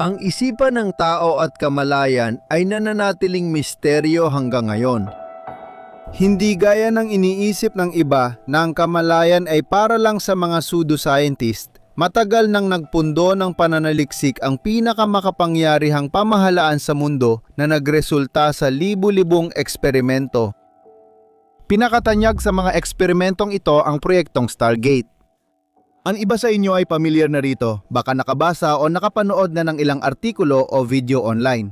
Ang isipan ng tao at kamalayan ay nananatiling misteryo hanggang ngayon. Hindi gaya ng iniisip ng iba na ang kamalayan ay para lang sa mga pseudoscientist. Matagal nang nagpundo ng pananaliksik ang pinakamakapangyarihang pamahalaan sa mundo na nagresulta sa libu-libong eksperimento. Pinakatanyag sa mga eksperimentong ito ang proyektong Stargate. Ang iba sa inyo ay pamilyar na rito, baka nakabasa o nakapanood na ng ilang artikulo o video online.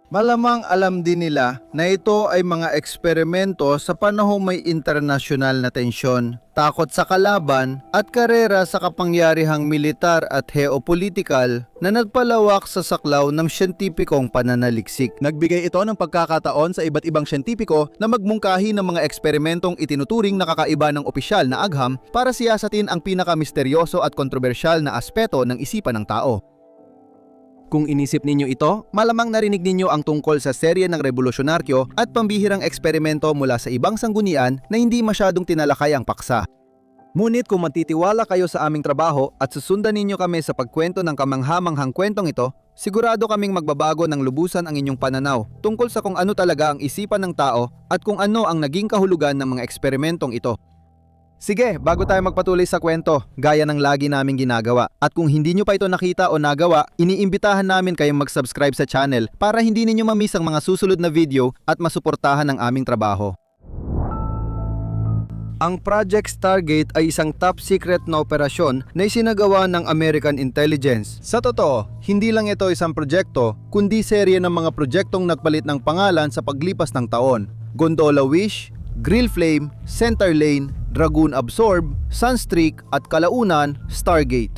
Malamang alam din nila na ito ay mga eksperimento sa panahong may internasyonal na tensyon, takot sa kalaban at karera sa kapangyarihang militar at geopolitikal na nagpalawak sa saklaw ng siyentipikong pananaliksik. Nagbigay ito ng pagkakataon sa iba't ibang siyentipiko na magmungkahi ng mga eksperimentong itinuturing na kakaiba ng opisyal na agham para siyasatin ang pinakamisteryoso at kontrobersyal na aspeto ng isipan ng tao. Kung inisip ninyo ito, malamang narinig ninyo ang tungkol sa serye ng revolusyonaryo at pambihirang eksperimento mula sa ibang sanggunian na hindi masyadong tinalakay ang paksa. Ngunit kung matitiwala kayo sa aming trabaho at susundan ninyo kami sa pagkwento ng kamanghamanghang kwentong ito, sigurado kaming magbabago ng lubusan ang inyong pananaw tungkol sa kung ano talaga ang isipan ng tao at kung ano ang naging kahulugan ng mga eksperimentong ito. Sige, bago tayo magpatuloy sa kwento, gaya ng lagi naming ginagawa. At kung hindi nyo pa ito nakita o nagawa, iniimbitahan namin kayong mag-subscribe sa channel para hindi ninyo mamiss ang mga susunod na video at masuportahan ang aming trabaho. Ang Project Stargate ay isang top secret na operasyon na isinagawa ng American Intelligence. Sa totoo, hindi lang ito isang proyekto, kundi serye ng mga proyektong nagpalit ng pangalan sa paglipas ng taon. Gondola Wish, Grill Flame, Center Lane, Dragoon Absorb, Sunstreak at kalaunan, Stargate.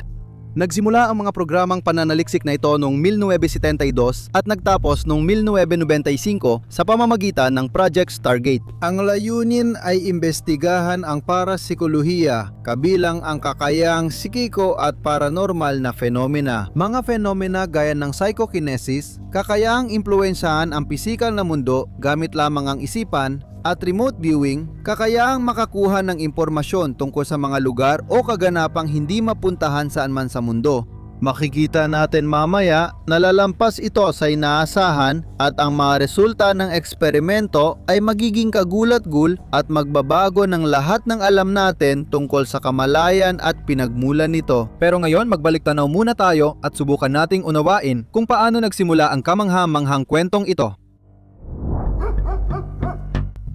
Nagsimula ang mga programang pananaliksik na ito noong 1972 at nagtapos noong 1995 sa pamamagitan ng Project Stargate. Ang layunin ay imbestigahan ang parapsikolohiya, kabilang ang kakayahang psikiko at paranormal na fenomena. Mga fenomena gaya ng psychokinesis, kakayahang impluwensyahan ang pisikal na mundo gamit lamang ang isipan, at remote viewing, kakayahang makakuha ng impormasyon tungkol sa mga lugar o kaganapang hindi mapuntahan saan man sa mundo. Makikita natin mamaya na lalampas ito sa inaasahan at ang mga resulta ng eksperimento ay magiging kagulat-gul at magbabago ng lahat ng alam natin tungkol sa kamalayan at pinagmulan nito. Pero ngayon magbalik tanaw muna tayo at subukan nating unawain kung paano nagsimula ang kamanghamanghang kwentong ito.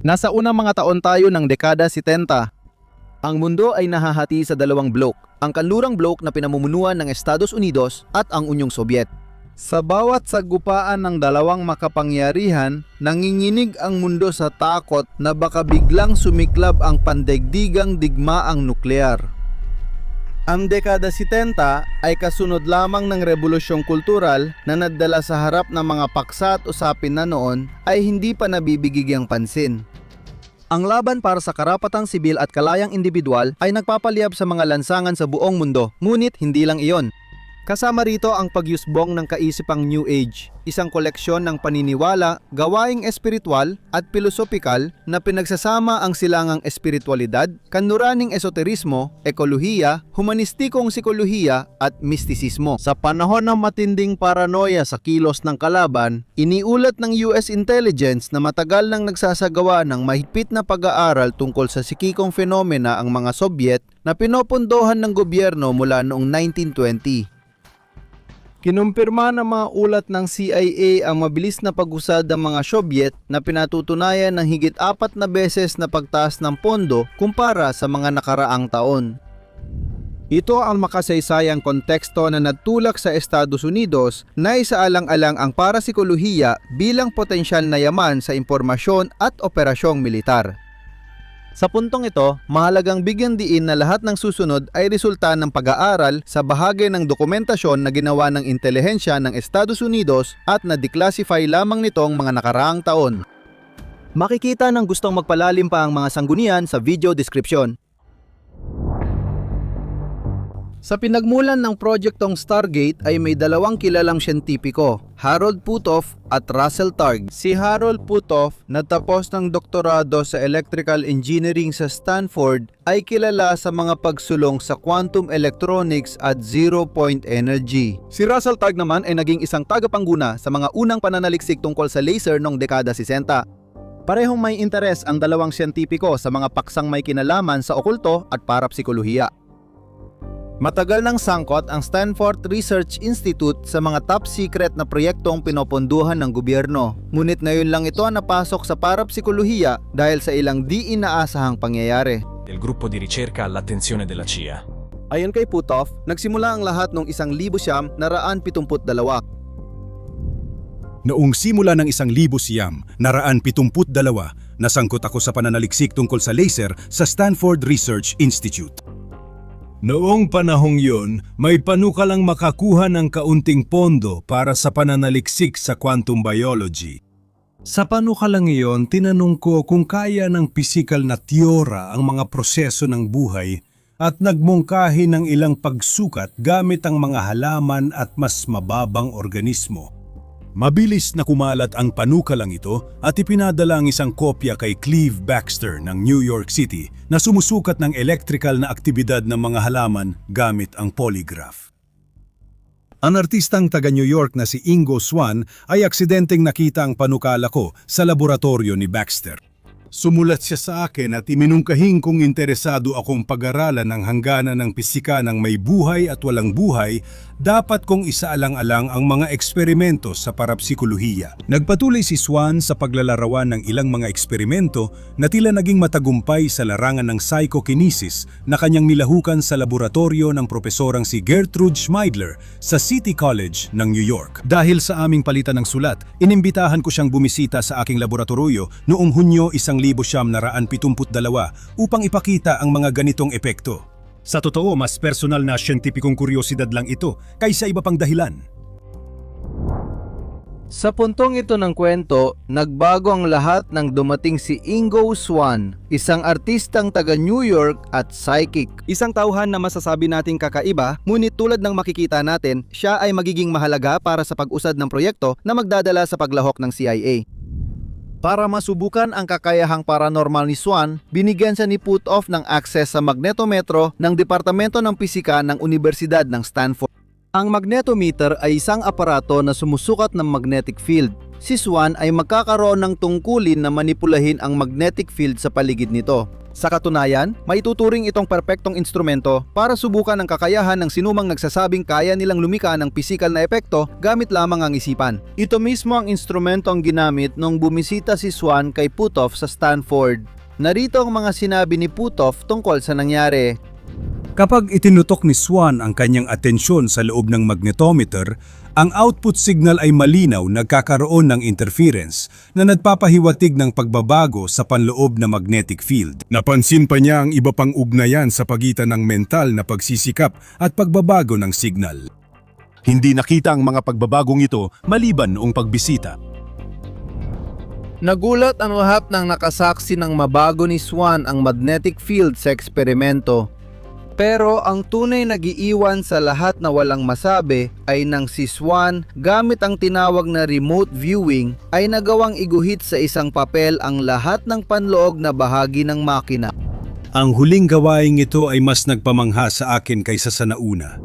Nasa unang mga taon tayo ng dekada 70. Ang mundo ay nahahati sa dalawang blok, ang kanlurang blok na pinamumunuan ng Estados Unidos at ang Unyong Sobyet. Sa bawat sagupaan ng dalawang makapangyarihan, nanginginig ang mundo sa takot na baka biglang sumiklab ang pandaigdigang digmaang nuklear. Ang dekada 70 ay kasunod lamang ng rebolusyong kultural na nagdala sa harap ng mga paksa at usapin na noon ay hindi pa nabibigigyang pansin. Ang laban para sa karapatang sibil at kalayang individual ay nagpapaliyab sa mga lansangan sa buong mundo, ngunit hindi lang iyon. Kasama rito ang pagyusbong ng kaisipang New Age, isang koleksyon ng paniniwala, gawaing espiritual at pilosopikal na pinagsasama ang silangang espiritualidad, kanluraning esoterismo, ekolohiya, humanistikong psikolohiya at mistisismo. Sa panahon ng matinding paranoia sa kilos ng kalaban, iniulat ng US Intelligence na matagal nang nagsasagawa ng mahigpit na pag-aaral tungkol sa psikikong fenomena ang mga Sobyet na pinopondohan ng gobyerno mula noong 1920. Kinumpirma ng mga ulat ng CIA ang mabilis na pag-usad ng mga Sobyet na pinatutunayan ng higit 4 na beses na pagtaas ng pondo kumpara sa mga nakaraang taon. Ito ang makasaysayang konteksto na nagtulak sa Estados Unidos na isaalang-alang ang parapsikolohiya bilang potensyal na yaman sa impormasyon at operasyong militar. Sa puntong ito, mahalagang bigyan diin na lahat ng susunod ay resulta ng pag-aaral sa bahagi ng dokumentasyon na ginawa ng intelihensya ng Estados Unidos at na-declassify lamang nitong mga nakaraang taon. Makikita ng gustong magpalalim pa ang mga sanggunian sa video description. Sa pinagmulan ng proyektong Stargate ay may dalawang kilalang siyentipiko, Harold Puthoff at Russell Targ. Si Harold Puthoff, na tapos ng doktorado sa Electrical Engineering sa Stanford, ay kilala sa mga pagsulong sa quantum electronics at zero-point energy. Si Russell Targ naman ay naging isang tagapangguna sa mga unang pananaliksik tungkol sa laser noong dekada 60. Parehong may interes ang dalawang siyentipiko sa mga paksang may kinalaman sa okulto at parapsikolohiya. Matagal nang sangkot ang Stanford Research Institute sa mga top secret na proyektong pinoponduhan ng gobyerno. Ngunit ngayon lang ito napasok sa parapsikolohiya dahil sa ilang di inaasahang pangyayari. Del gruppo di ricerca all'attenzione della CIA. Ayon kay Puthoff, nagsimula ang lahat noong 1972. Noong simula ng 1972, nasangkot ako sa pananaliksik tungkol sa laser sa Stanford Research Institute. Noong panahong yun, may panukalang makakuha ng kaunting pondo para sa pananaliksik sa quantum biology. Sa panukalang iyon, tinanong ko kung kaya ng pisikal na teora ang mga proseso ng buhay at nagmungkahi ng ilang pagsukat gamit ang mga halaman at mas mababang organismo. Mabilis na kumalat ang panukalang ito at ipinadala ang isang kopya kay Cleve Baxter ng New York City na sumusukat ng electrical na aktibidad ng mga halaman gamit ang polygraph. Ang artistang taga New York na si Ingo Swann ay aksidenteng nakita ang panukala ko sa laboratorio ni Baxter. Sumulat siya sa akin at iminungkahing kung interesado akong pag-aralan ang hangganan ng pisika ng may buhay at walang buhay, dapat kong isaalang-alang ang mga eksperimento sa parapsikolohiya. Nagpatuloy si Swann sa paglalarawan ng ilang mga eksperimento na tila naging matagumpay sa larangan ng psychokinesis na kanyang nilahukan sa laboratorio ng profesorang si Gertrude Schmeidler sa City College ng New York. Dahil sa aming palitan ng sulat, inimbitahan ko siyang bumisita sa aking laboratorio noong Hunyo 1972 upang ipakita ang mga ganitong epekto. Sa totoo, mas personal na siyentipikong kuryosidad lang ito kaysa iba pang dahilan. Sa puntong ito ng kwento, nagbago ang lahat nang dumating si Ingo Swann, isang artistang taga New York at psychic. Isang tauhan na masasabi nating kakaiba, ngunit tulad ng makikita natin, siya ay magiging mahalaga para sa pag-usad ng proyekto na magdadala sa paglahok ng CIA. Para masubukan ang kakayahang paranormal ni Swann, binigyan siya ni Puthoff ng access sa magnetometro ng Departamento ng Pisika ng Universidad ng Stanford. Ang magnetometer ay isang aparato na sumusukat ng magnetic field. Si Swann ay magkakaroon ng tungkulin na manipulahin ang magnetic field sa paligid nito. Sa katunayan, maituturing itong perpektong instrumento para subukan ang kakayahan ng sinumang nagsasabing kaya nilang lumika ng pisikal na epekto gamit lamang ang isipan. Ito mismo ang instrumento ang ginamit nung bumisita si Swann kay Puthoff sa Stanford. Narito ang mga sinabi ni Puthoff tungkol sa nangyari. Kapag itinutok ni Swann ang kanyang atensyon sa loob ng magnetometer, ang output signal ay malinaw, nagkakaroon ng interference na nagpapahiwatig ng pagbabago sa panloob na magnetic field. Napansin pa niya ang iba pang ugnayan sa pagitan ng mental na pagsisikap at pagbabago ng signal. Hindi nakita ang mga pagbabagong ito maliban noong pagbisita. Nagulat ang lahat ng nakasaksi ng mabago ni Swann ang magnetic field sa eksperimento. Pero ang tunay nagiiwan sa lahat na walang masabi ay nang si Swann gamit ang tinawag na remote viewing ay nagawang iguhit sa isang papel ang lahat ng panloob na bahagi ng makina. Ang huling gawaing ito ay mas nagpamangha sa akin kaysa sa nauna.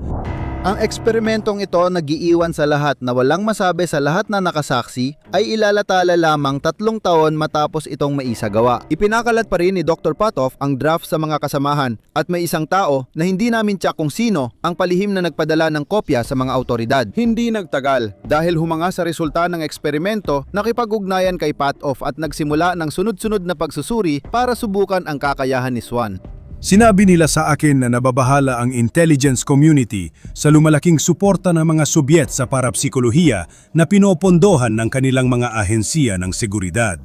Ang eksperimentong ito nagiiwan sa lahat na walang masabi sa lahat na nakasaksi ay ilalatala lamang 3 taon matapos itong maisagawa. Ipinakalat pa rin ni Dr. Puthoff ang draft sa mga kasamahan at may isang tao na hindi namin tiyak kung sino ang palihim na nagpadala ng kopya sa mga autoridad. Hindi nagtagal dahil humanga sa resulta ng eksperimento, nakipag-ugnayan kay Puthoff at nagsimula ng sunod-sunod na pagsusuri para subukan ang kakayahan ni Swann. Sinabi nila sa akin na nababahala ang intelligence community sa lumalaking suporta ng mga Sobyet sa parapsikolohiya na pinopondohan ng kanilang mga ahensiya ng seguridad.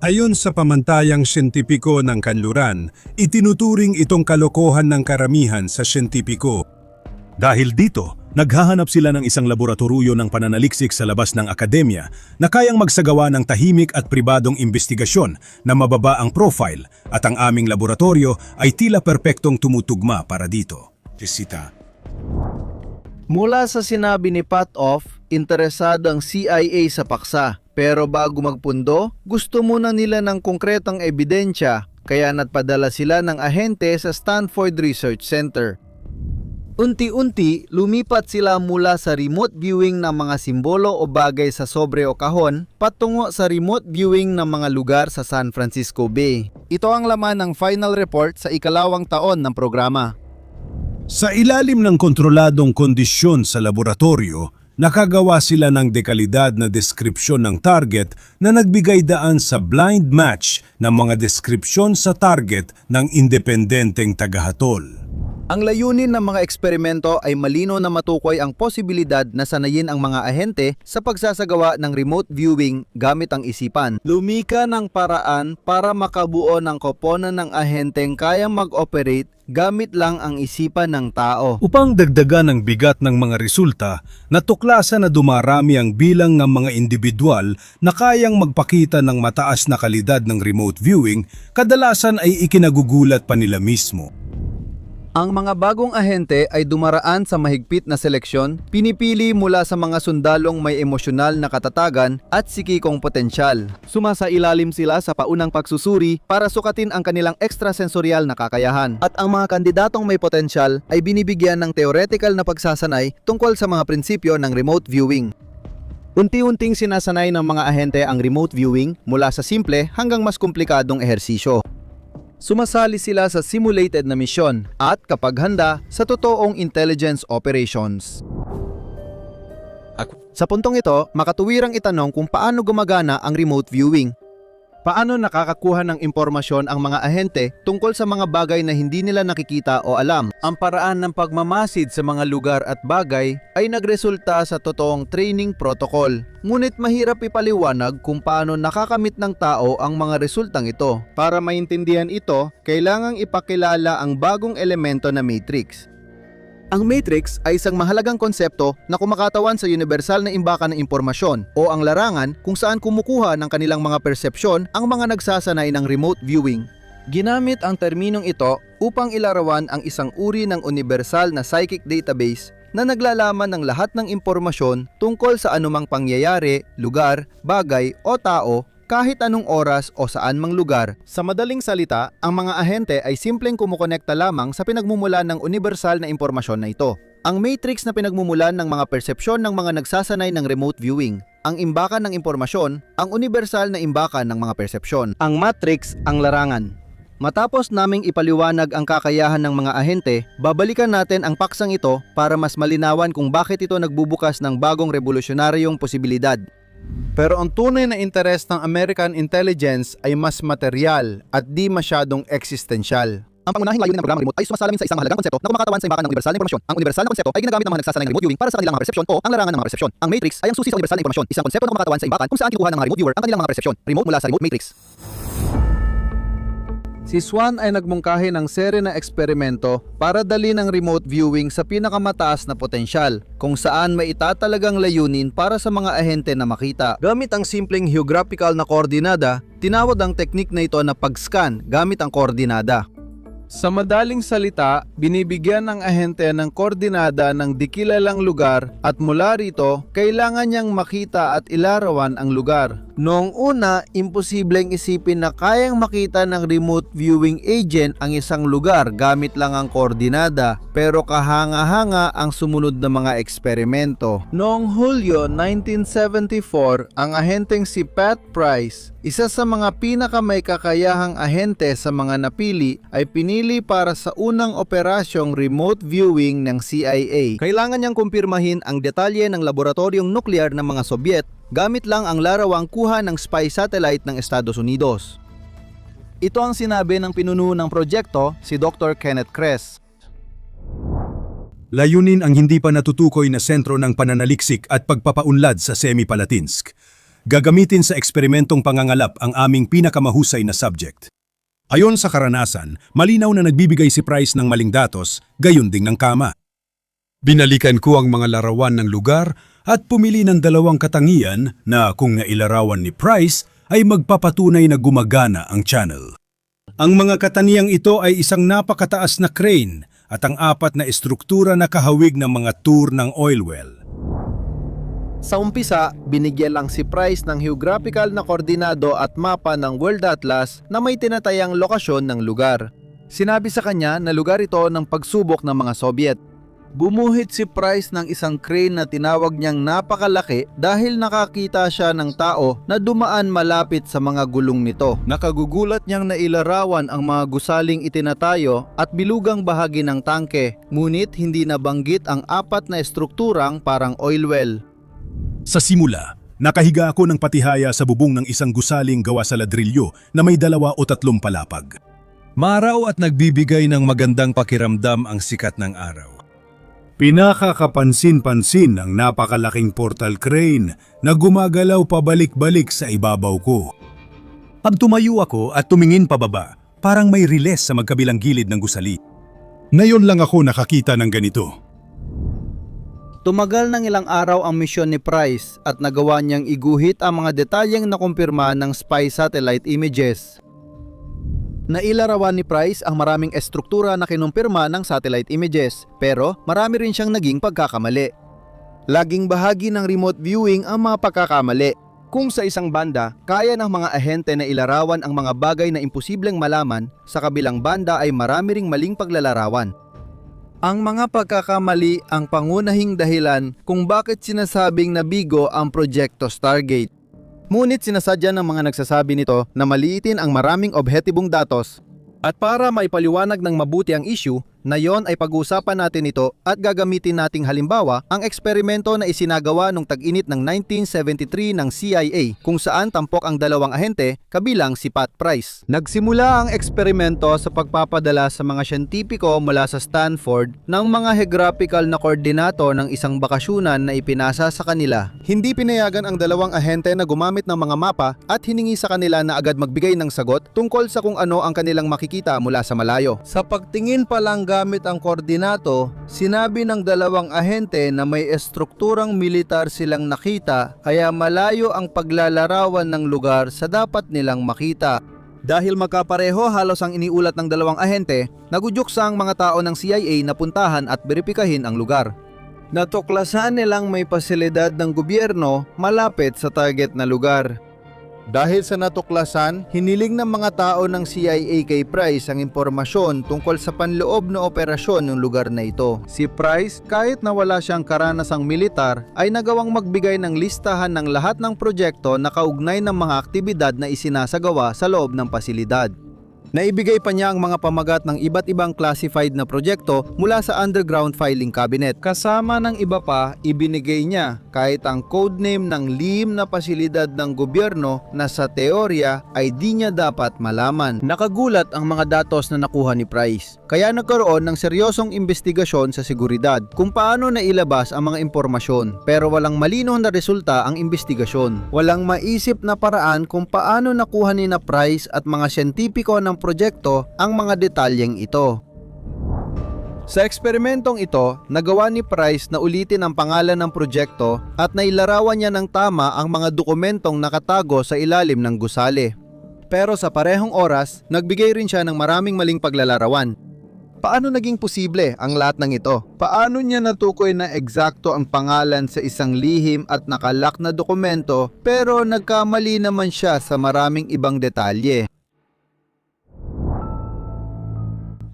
Ayon sa pamantayang siyentipiko ng kanluran, itinuturing itong kalokohan ng karamihan sa siyentipiko. Dahil dito, naghahanap sila ng isang laboratorio ng pananaliksik sa labas ng akademya na kayang magsagawa ng tahimik at pribadong investigasyon na mababa ang profile, at ang aming laboratorio ay tila perpektong tumutugma para dito. tesita. Mula sa sinabi ni Patoff, interesado ang CIA sa paksa. Pero bago magpundo, gusto muna nila ng konkretong ebidensya, kaya nagpadala sila ng ahente sa Stanford Research Center. Unti-unti, lumipat sila mula sa remote viewing ng mga simbolo o bagay sa sobre o kahon patungo sa remote viewing ng mga lugar sa San Francisco Bay. Ito ang laman ng final report sa ikalawang taon ng programa. Sa ilalim ng kontroladong kondisyon sa laboratorio, nakagawa sila ng dekalidad na deskripsyon ng target na nagbigay daan sa blind match ng mga deskripsyon sa target ng independenteng tagahatol. Ang layunin ng mga eksperimento ay malino na matukoy ang posibilidad na sanayin ang mga ahente sa pagsasagawa ng remote viewing gamit ang isipan. Lumika ng paraan para makabuo ng koponan ng ahenteng kayang mag-operate gamit lang ang isipan ng tao. Upang dagdagan ang bigat ng mga resulta, natuklasan na dumarami ang bilang ng mga individual na kayang magpakita ng mataas na kalidad ng remote viewing, kadalasan ay ikinagugulat pa nila mismo. Ang mga bagong ahente ay dumaraan sa mahigpit na seleksyon, pinipili mula sa mga sundalong may emosyonal na katatagan at sikikong potensyal. Sumasailalim sila sa paunang pagsusuri para sukatin ang kanilang extrasensoryal na kakayahan. At ang mga kandidatong may potensyal ay binibigyan ng theoretical na pagsasanay tungkol sa mga prinsipyo ng remote viewing. Unti-unting sinasanay ng mga ahente ang remote viewing mula sa simple hanggang mas komplikadong ehersisyo. Sumasali sila sa simulated na misyon at kapag handa sa totoong intelligence operations. Sa puntong ito, makatuwirang itanong kung paano gumagana ang remote viewing. Paano nakakakuha ng impormasyon ang mga ahente tungkol sa mga bagay na hindi nila nakikita o alam? Ang paraan ng pagmamasid sa mga lugar at bagay ay nagresulta sa totoong training protocol. Ngunit mahirap ipaliwanag kung paano nakakamit ng tao ang mga resultang ito. Para maintindihan ito, kailangang ipakilala ang bagong elemento na matrix. Ang matrix ay isang mahalagang konsepto na kumakatawan sa universal na imbakan ng impormasyon o ang larangan kung saan kumukuha ng kanilang mga persepsyon ang mga nagsasanay ng remote viewing. Ginamit ang terminong ito upang ilarawan ang isang uri ng universal na psychic database na naglalaman ng lahat ng impormasyon tungkol sa anumang pangyayari, lugar, bagay o tao kahit anong oras o saan mang lugar. Sa madaling salita, ang mga ahente ay simpleng kumukonekta lamang sa pinagmumulan ng universal na impormasyon na ito. Ang matrix na pinagmumulan ng mga persepsyon ng mga nagsasanay ng remote viewing. Ang imbakan ng impormasyon, ang universal na imbakan ng mga persepsyon. Ang matrix ang larangan. Matapos naming ipaliwanag ang kakayahan ng mga ahente, babalikan natin ang paksang ito para mas malinawan kung bakit ito nagbubukas ng bagong revolusyonaryong posibilidad. Pero ang tunay na interes ng American intelligence ay mas material at di masyadong existential. Ang pangunahing layunin ng programang remote ay sumasalamin sa isang mahalagang konsepto na kumakatawan sa imbakan ng universal na impormasyon. Ang universal na konsepto ay ginagamit ng mga nagsasanay ng remote viewing para sa kanilang mga persepsyon o ang larangan ng mga persepsyon. Ang matrix ay ang susi sa universal na impormasyon, isang konsepto na kumakatawan sa imbakan kung saan kinukuha ng mga remote viewer ang kanilang mga persepsyon. Remote mula sa remote matrix. Si Swan ay nagmungkahi ng sere na eksperimento para dalhin ang remote viewing sa pinakamataas na potensyal, kung saan may itatalagang layunin para sa mga ahente na makita. Gamit ang simpleng geographical na koordinada, tinawag ang teknik na ito na pag-scan gamit ang koordinada. Sa madaling salita, binibigyan ng ahente ng koordinada ng dikilalang lugar at mula rito, kailangan niyang makita at ilarawan ang lugar. Noong una, imposibleng isipin na kayang makita ng remote viewing agent ang isang lugar gamit lang ang koordinada, pero kahanga-hanga ang sumunod na mga eksperimento. Noong Hulyo 1974, ang ahenteng si Pat Price, isa sa mga pinakamay kakayahang ahente sa mga napili, ay pinili para sa unang operasyong remote viewing ng CIA. Kailangan niyang kumpirmahin ang detalye ng laboratoryong nuklear ng mga Sobyet gamit lang ang larawang kuha ng spy satellite ng Estados Unidos. Ito ang sinabi ng pinuno ng proyekto, si Dr. Kenneth Kress. Layunin ang hindi pa natutukoy na sentro ng pananaliksik at pagpapaunlad sa Semipalatinsk. Gagamitin sa eksperimentong pangangalap ang aming pinakamahusay na subject. Ayon sa karanasan, malinaw na nagbibigay si Price ng maling datos, gayon ding ng kama. Binalikan ko ang mga larawan ng lugar at pumili ng dalawang katangian na kung nailarawan ni Price ay magpapatunay na gumagana ang channel. Ang mga katangiang ito ay isang napakataas na crane at ang 4 na estruktura na kahawig ng mga tour ng oil well. Sa umpisa, binigyan lang si Price ng geographical na koordinado at mapa ng World Atlas na may tinatayang lokasyon ng lugar. Sinabi sa kanya na lugar ito ng pagsubok ng mga Soviet. Bumuhit si Price ng isang crane na tinawag niyang napakalaki dahil nakakita siya ng tao na dumaan malapit sa mga gulong nito. Nakagugulat niyang nailarawan ang mga gusaling itinatayo at bilugang bahagi ng tangke, ngunit hindi nabanggit ang 4 na estrukturang parang oil well. Sa simula, nakahiga ako ng patihaya sa bubong ng isang gusaling gawa sa ladrilyo na may 2 o 3 palapag. Maraw at nagbibigay ng magandang pakiramdam ang sikat ng araw. Pinakakapansin-pansin ang napakalaking portal crane na gumagalaw pabalik-balik sa ibabaw ko. Pag tumayo ako at tumingin pababa, parang may riles sa magkabilang gilid ng gusali. Ngayon lang ako nakakita ng ganito. Tumagal ng ilang araw ang misyon ni Price at nagawa niyang iguhit ang mga detalyeng nakumpirma ng spy satellite images. Nailarawan ni Price ang maraming estruktura na kinumpirma ng satellite images, pero marami rin siyang naging pagkakamali. Laging bahagi ng remote viewing ang mga pagkakamali. Kung sa isang banda, kaya ng mga ahente na ilarawan ang mga bagay na imposibleng malaman, sa kabilang banda ay marami ring maling paglalarawan. Ang mga pagkakamali ang pangunahing dahilan kung bakit sinasabing nabigo ang Proyekto Stargate. Ngunit sinasadya ng mga nagsasabi nito na maliitin ang maraming objetibong datos. At para maipaliwanag ng mabuti ang issue, na yon ay pag-uusapan natin ito at gagamitin nating halimbawa ang eksperimento na isinagawa nung tag-init ng 1973 ng CIA kung saan tampok ang 2 ahente kabilang si Pat Price. Nagsimula ang eksperimento sa pagpapadala sa mga siyentipiko mula sa Stanford ng mga geographical na koordinato ng isang bakasyunan na ipinasa sa kanila. Hindi pinayagan ang 2 ahente na gumamit ng mga mapa at hiningi sa kanila na agad magbigay ng sagot tungkol sa kung ano ang kanilang makikita mula sa malayo. Sa pagtingin pa lang gamit ang koordinato, sinabi ng 2 ahente na may estrukturang militar silang nakita kaya malayo ang paglalarawan ng lugar sa dapat nilang makita. Dahil magkapareho halos ang iniulat ng 2 ahente, nagudyoksa ang mga tao ng CIA na puntahan at beripikahin ang lugar. Natuklasan nilang may pasilidad ng gobyerno malapit sa target na lugar. Dahil sa natuklasan, hiniling ng mga tao ng CIA kay Price ang impormasyon tungkol sa panloob na operasyon ng lugar na ito. Si Price, kahit na wala siyang karanasang militar, ay nagawang magbigay ng listahan ng lahat ng proyekto na kaugnay ng mga aktibidad na isinasagawa sa loob ng pasilidad. Naibigay pa niya ang mga pamagat ng iba't ibang classified na proyekto mula sa underground filing cabinet. Kasama ng iba pa, ibinigay niya kahit ang codename ng lihim na pasilidad ng gobyerno na sa teorya ay di niya dapat malaman. Nakagulat ang mga datos na nakuha ni Price. Kaya nagkaroon ng seryosong investigasyon sa seguridad kung paano nailabas ang mga impormasyon. Pero walang malinaw na resulta ang investigasyon. Walang maisip na paraan kung paano nakuha ni na Price at mga siyentipiko ng proyekto ang mga detalyeng ito. Sa eksperimentong ito, nagawa ni Price na ulitin ang pangalan ng proyekto at nailarawan niya ng tama ang mga dokumentong nakatago sa ilalim ng gusali. Pero sa parehong oras, nagbigay rin siya ng maraming maling paglalarawan. Paano naging posible ang lahat ng ito? Paano niya natukoy na eksakto ang pangalan sa isang lihim at nakalak na dokumento pero nagkamali naman siya sa maraming ibang detalye?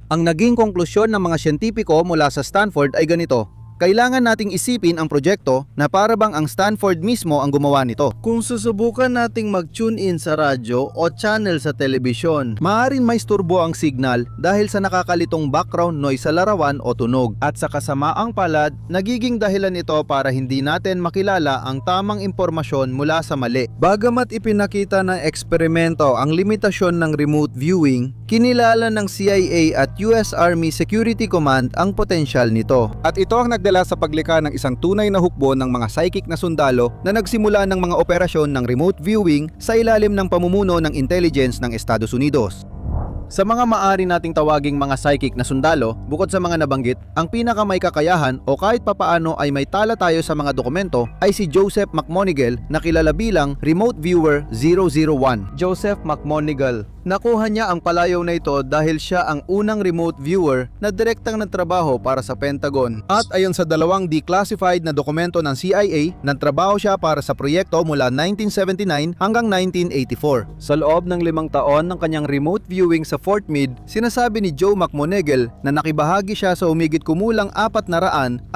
Ang naging konklusyon ng mga siyentipiko mula sa Stanford ay ganito. Kailangan nating isipin ang proyekto na para bang ang Stanford mismo ang gumawa nito. Kung susubukan nating mag-tune in sa radyo o channel sa telebisyon, maaaring may isturbo ang signal dahil sa nakakalitong background noise sa larawan o tunog. At sa kasamaang palad, nagiging dahilan ito para hindi natin makilala ang tamang impormasyon mula sa mali. Bagamat ipinakita ng eksperimento ang limitasyon ng remote viewing, kinilala ng CIA at US Army Security Command ang potensyal nito. At ito ang nagdala sa paglikha ng isang tunay na hukbo ng mga psychic na sundalo na nagsimula ng mga operasyon ng remote viewing sa ilalim ng pamumuno ng intelligence ng Estados Unidos. Sa mga maaari nating tawaging mga psychic na sundalo, bukod sa mga nabanggit, ang pinakamay kakayahan o kahit papaano ay may tala tayo sa mga dokumento ay si Joseph McMonigal na kilala bilang Remote Viewer 001. Joseph McMonigal, Nakuha niya ang palayaw na ito dahil siya ang unang remote viewer na direktang nagtrabaho para sa Pentagon. At ayon sa dalawang declassified na dokumento ng CIA, nagtrabaho siya para sa proyekto mula 1979 hanggang 1984. Sa loob ng 5 taon ng kanyang remote viewing sa Fort Meade, sinasabi ni Joe McMoneagle na nakibahagi siya sa humigit kumulang 450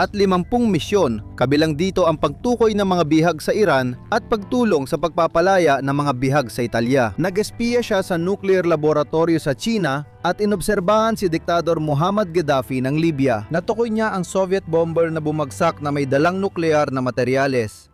misyon, kabilang dito ang pagtukoy ng mga bihag sa Iran at pagtulong sa pagpapalaya ng mga bihag sa Italya. Nag-espiya siya sa nuclear laboratorio sa China at inobserbahan si Diktador Muhammad Gaddafi ng Libya. Natukoy niya ang Soviet bomber na bumagsak na may dalang nuklear na materyales.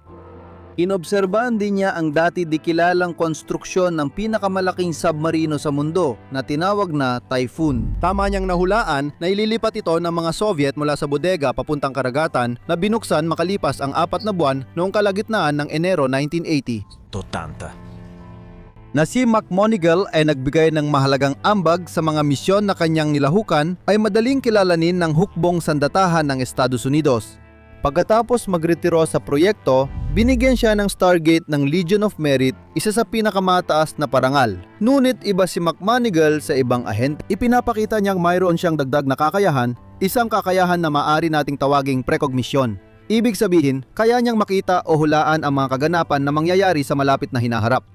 Inobserbahan din niya ang dati di kilalang konstruksyon ng pinakamalaking submarino sa mundo na tinawag na Typhoon. Tama niyang nahulaan na ililipat ito ng mga Soviet mula sa bodega papuntang karagatan na binuksan makalipas ang 4 na buwan noong kalagitnaan ng Enero 1980. 80. Na si McMoneagle ay nagbigay ng mahalagang ambag sa mga misyon na kanyang nilahukan ay madaling kilalanin ng hukbong sandatahan ng Estados Unidos. Pagkatapos magretiro sa proyekto, binigyan siya ng Stargate ng Legion of Merit, isa sa pinakamataas na parangal. Ngunit iba si McMoneagle sa ibang ahente. Ipinapakita niyang mayroon siyang dagdag na kakayahan, isang kakayahan na maaari nating tawaging precognition. Ibig sabihin, kaya niyang makita o hulaan ang mga kaganapan na mangyayari sa malapit na hinaharap.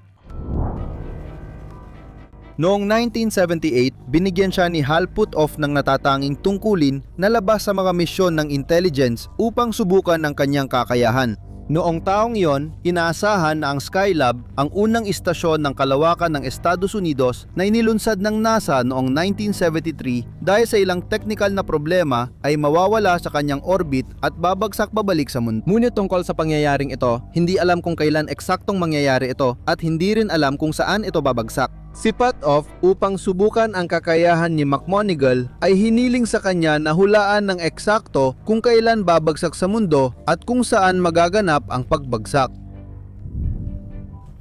Noong 1978, binigyan siya ni Hal Puthoff ng natatanging tungkulin na labas sa mga misyon ng intelligence upang subukan ang kanyang kakayahan. Noong taong iyon, inaasahan na ang Skylab, ang unang istasyon ng kalawakan ng Estados Unidos na inilunsad ng NASA noong 1973 dahil sa ilang technical na problema ay mawawala sa kanyang orbit at babagsak pabalik sa mundo. Ngunit tungkol sa pangyayaring ito, hindi alam kung kailan eksaktong mangyayari ito at hindi rin alam kung saan ito babagsak. Si Puthoff, upang subukan ang kakayahan ni McMoneagle, ay hiniling sa kanya na hulaan ng eksakto kung kailan babagsak sa mundo at kung saan magaganap ang pagbagsak.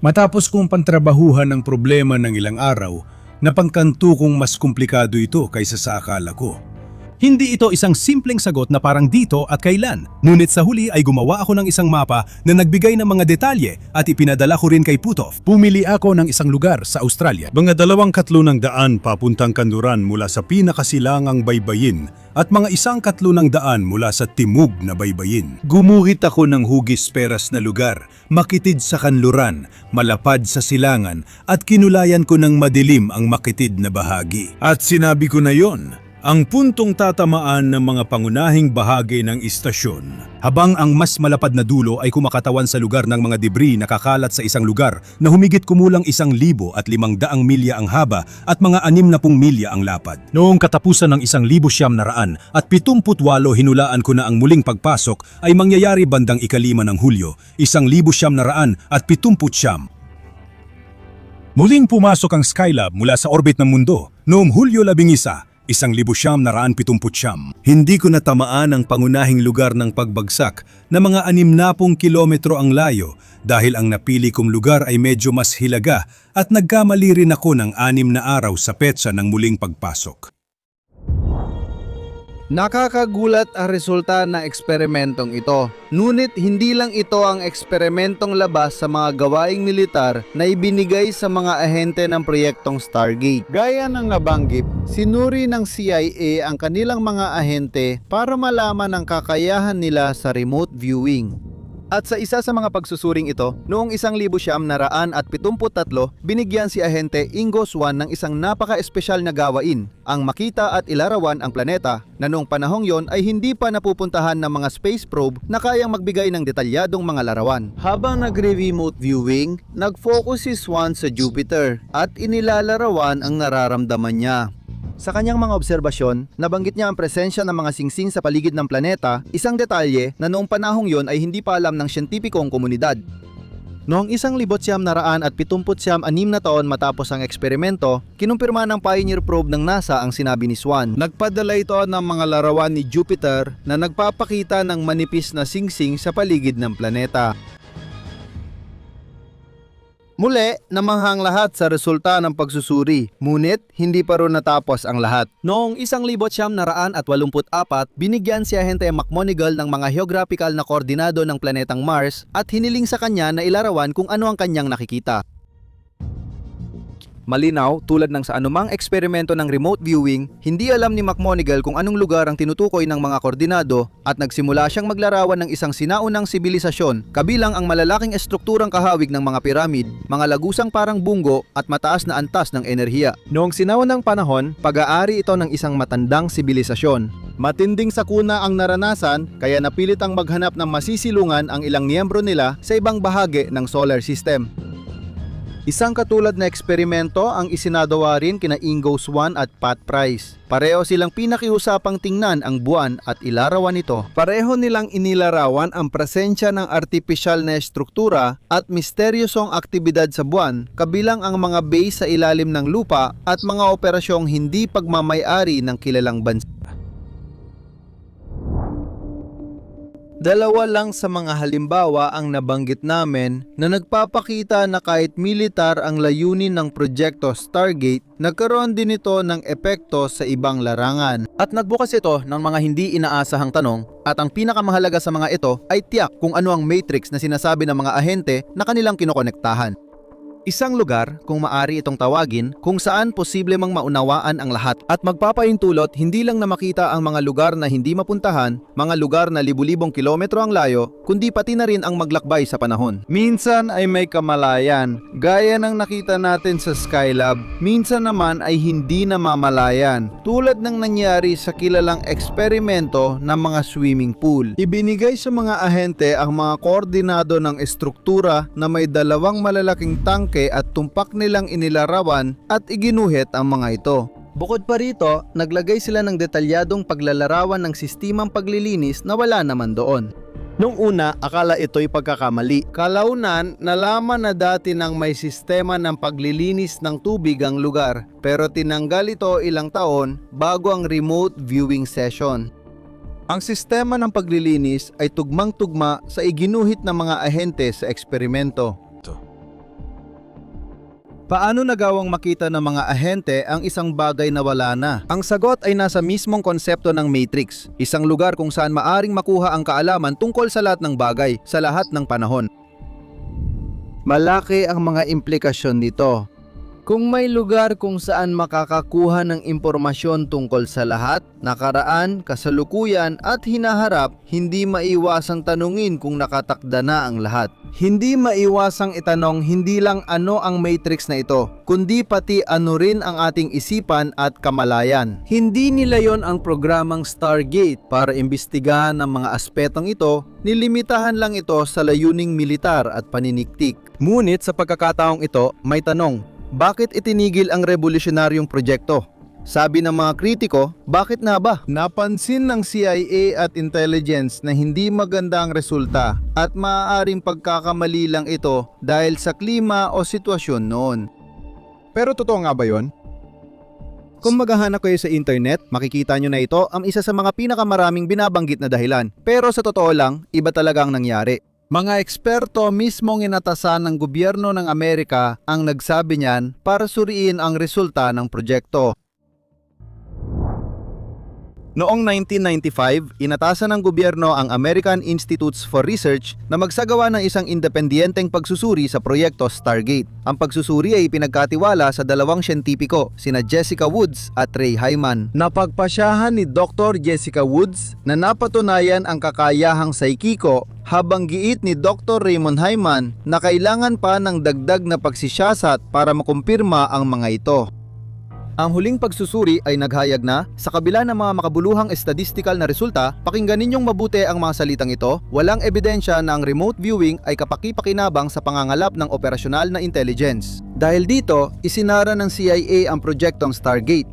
Matapos kong pantrabahuhan ng problema ng ilang araw, napangkanto kong mas komplikado ito kaysa sa akala ko. Hindi ito isang simpleng sagot na parang dito at kailan. Ngunit sa huli ay gumawa ako ng isang mapa na nagbigay ng mga detalye at ipinadala ko rin kay Puthoff. Pumili ako ng isang lugar sa Australia. Mga 200 papuntang kanluran mula sa pinakasilangang baybayin at mga 100 mula sa timog na baybayin. Gumuhit ako ng hugis peras na lugar, makitid sa kanluran, malapad sa silangan at kinulayan ko ng madilim ang makitid na bahagi. At sinabi ko na yon, ang puntong tatamaan ng mga pangunahing bahagi ng istasyon. Habang ang mas malapad na dulo ay kumakatawan sa lugar ng mga debris na kakalat sa isang lugar na humigit kumulang 1,500 milya ang haba at mga 60 milya ang lapad. Noong katapusan ng 1,900 at 78 hinulaan ko na ang muling pagpasok ay mangyayari bandang 5 ng Hulyo, 1,979. Muling pumasok ang Skylab mula sa orbit ng mundo noong Hulyo 11, 1,979. Hindi ko natamaan ang pangunahing lugar ng pagbagsak na mga 60 kilometro ang layo dahil ang napili kong lugar ay medyo mas hilaga at nagkamali rin ako ng 6 na araw sa petsa ng muling pagpasok. Nakakagulat ang resulta ng eksperimentong ito. Ngunit hindi lang ito ang eksperimentong labas sa mga gawaing militar na ibinigay sa mga ahente ng proyektong Stargate. Gaya ng nabanggit, sinuri ng CIA ang kanilang mga ahente para malaman ang kakayahan nila sa remote viewing. At sa isa sa mga pagsusuring ito, noong 1973, binigyan si Ahente Ingo Swann ng isang napaka-espesyal na gawain, ang makita at ilarawan ang planeta na noong panahong yon ay hindi pa napupuntahan ng mga space probe na kayang magbigay ng detalyadong mga larawan. Habang nagre-remote viewing, nag-focus si Swann sa Jupiter at inilalarawan ang nararamdaman niya. Sa kanyang mga obserbasyon, nabanggit niya ang presensya ng mga singsing sa paligid ng planeta, isang detalye na noong panahong yon ay hindi pa alam ng siyentipikong komunidad. Noong 1976 na taon matapos ang eksperimento, kinumpirma ng Pioneer probe ng NASA ang sinabi ni Swann. Nagpadala ito ng mga larawan ni Jupiter na nagpapakita ng manipis na singsing sa paligid ng planeta. Muli, namanghang lahat sa resulta ng pagsusuri, ngunit hindi pa rin natapos ang lahat. Noong 1984, binigyan si Ahente McMoneagle ng mga geographical na koordinado ng planetang Mars at hiniling sa kanya na ilarawan kung ano ang kanyang nakikita. Malinaw, tulad ng sa anumang eksperimento ng remote viewing, hindi alam ni McMonigal kung anong lugar ang tinutukoy ng mga koordinado at nagsimula siyang maglarawan ng isang sinaunang sibilisasyon, kabilang ang malalaking estrukturang kahawig ng mga piramid, mga lagusang parang bunggo at mataas na antas ng enerhiya. Noong sinaunang panahon, pag-aari ito ng isang matandang sibilisasyon. Matinding sakuna ang naranasan kaya napilit ang maghanap ng masisilungan ang ilang miyembro nila sa ibang bahagi ng solar system. Isang katulad na eksperimento ang isinagawa rin kina Ingo Swann at Pat Price. Pareho silang pinakiusapang tingnan ang buwan at ilarawan ito. Pareho nilang inilarawan ang presensya ng artipisyal na estruktura at misteryosong aktibidad sa buwan, kabilang ang mga base sa ilalim ng lupa at mga operasyong hindi pagmamay-ari ng kilalang bansa. Dalawa lang sa mga halimbawa ang nabanggit namin na nagpapakita na kahit militar ang layunin ng proyekto Stargate, nagkaroon din ito ng epekto sa ibang larangan. At nagbukas ito ng mga hindi inaasahang tanong at ang pinakamahalaga sa mga ito ay tiyak kung ano ang matrix na sinasabi ng mga ahente na kanilang kinokonektahan. Isang lugar, kung maari itong tawagin, kung saan posible mang maunawaan ang lahat at magpapahintulot hindi lang na makita ang mga lugar na hindi mapuntahan, mga lugar na libu-libong kilometro ang layo, kundi pati na rin ang maglakbay sa panahon. Minsan ay may kamalayan, gaya ng nakita natin sa Skylab. Minsan naman ay hindi namamalayan, tulad ng nangyari sa kilalang eksperimento ng mga swimming pool. Ibinigay sa mga ahente ang mga koordinado ng estruktura na may dalawang malalaking tangke at tumpak nilang inilarawan at iginuhit ang mga ito. Bukod pa rito, naglagay sila ng detalyadong paglalarawan ng sistemang paglilinis na wala naman doon. Nung una, akala ito'y pagkakamali. Kalaunan, nalaman na dati nang may sistema ng paglilinis ng tubig ang lugar, pero tinanggal ito ilang taon bago ang remote viewing session. Ang sistema ng paglilinis ay tugmang-tugma sa iginuhit ng mga ahente sa eksperimento. Paano nagawang makita ng mga ahente ang isang bagay na wala na? Ang sagot ay nasa mismong konsepto ng Matrix, isang lugar kung saan maaring makuha ang kaalaman tungkol sa lahat ng bagay, sa lahat ng panahon. Malaki ang mga implikasyon nito. Kung may lugar kung saan makakakuha ng impormasyon tungkol sa lahat, nakaraan, kasalukuyan at hinaharap, hindi maiwasang tanungin kung nakatakda na ang lahat. Hindi maiwasang itanong hindi lang ano ang matrix na ito, kundi pati ano rin ang ating isipan at kamalayan. Hindi nila yon ang programang Stargate para imbestigahan ang mga aspetong ito, nilimitahan lang ito sa layuning militar at paniniktik. Ngunit sa pagkakataong ito, may tanong. Bakit itinigil ang revolusyonaryong proyekto? Sabi ng mga kritiko, bakit na ba? Napansin ng CIA at intelligence na hindi maganda ang resulta at maaaring pagkakamali lang ito dahil sa klima o sitwasyon noon. Pero totoo nga ba yon? Kung maghahanap kayo sa internet, makikita nyo na ito ang isa sa mga pinakamaraming binabanggit na dahilan. Pero sa totoo lang, iba talaga ang nangyari. Mga eksperto mismong inatasan ng gobyerno ng Amerika ang nagsabi niyan para suriin ang resulta ng proyekto. Noong 1995, inatasan ng gobyerno ang American Institutes for Research na magsagawa ng isang independiyenteng pagsusuri sa proyekto Stargate. Ang pagsusuri ay pinagkatiwala sa dalawang siyentipiko, sina Jessica Woods at Ray Hyman. Napagpasyahan ni Dr. Jessica Woods na napatunayan ang kakayahang saikiko, habang giit ni Dr. Raymond Hyman na kailangan pa ng dagdag na pagsisiyasat para makumpirma ang mga ito. Ang huling pagsusuri ay naghayag na, sa kabila ng mga makabuluhang estadistikal na resulta, pakinggan ninyong mabuti ang mga salitang ito, walang ebidensya na ang remote viewing ay kapaki-pakinabang sa pangangalap ng operasyonal na intelligence. Dahil dito, isinara ng CIA ang proyektong Stargate.